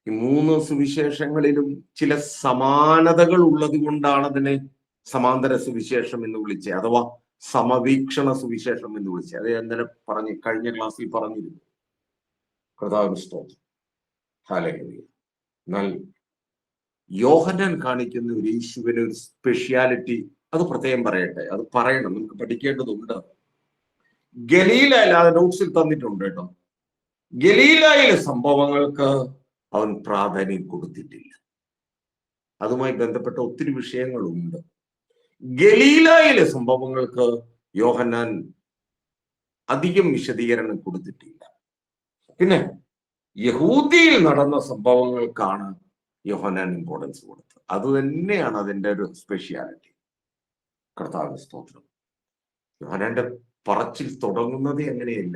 ഈ 3 സുവിശേഷങ്ങളിലും ചില സമാനതകൾ ഉള്ളത് കൊണ്ടാണ് അതിനെ സമാന്തര സുവിശേഷം എന്ന് വിളിച്ചത്, അഥവാ സമവീക്ഷണ സുവിശേഷം എന്ന് വിളിച്ചത്. അത് ഞാൻ കഴിഞ്ഞ ക്ലാസ്സിൽ പറഞ്ഞിരുന്നു. കർത്താവിന് സ്തോത്രം. ഹല്ലേലൂയ. എന്നാൽ യോഹന്നാൻ കാണിക്കുന്ന ഒരു യേശുവിന് ഒരു സ്പെഷ്യാലിറ്റി, അത് പ്രത്യേകം പറയട്ടെ, അത് പറയണം, നമുക്ക് പഠിക്കേണ്ടതുണ്ട്. ഗലീലയിൽ, അത് നോട്ട്സിൽ തന്നിട്ടുണ്ട് കേട്ടോ, ഗലീലയിലെ സംഭവങ്ങൾക്ക് അവൻ പ്രാധാന്യം കൊടുത്തിട്ടില്ല. അതുമായി ബന്ധപ്പെട്ട ഒത്തിരി വിഷയങ്ങളുണ്ട്. ഗലീലയിലെ സംഭവങ്ങൾക്ക് യോഹന്നാൻ അധികം വിശദീകരണം കൊടുത്തിട്ടില്ല. പിന്നെ യഹൂദിയിൽ നടന്ന സംഭവങ്ങൾക്കാണ് യോഹന്നാൻ ഇമ്പോർട്ടൻസ് കൊടുത്തത്. അത് തന്നെയാണ് അതിൻ്റെ ഒരു സ്പെഷ്യാലിറ്റി. കർത്താവിന്റെ സ്തോത്രം. യോഹന്നാന്റെ പറച്ചിൽ തുടങ്ങുന്നത് എങ്ങനെയല്ല,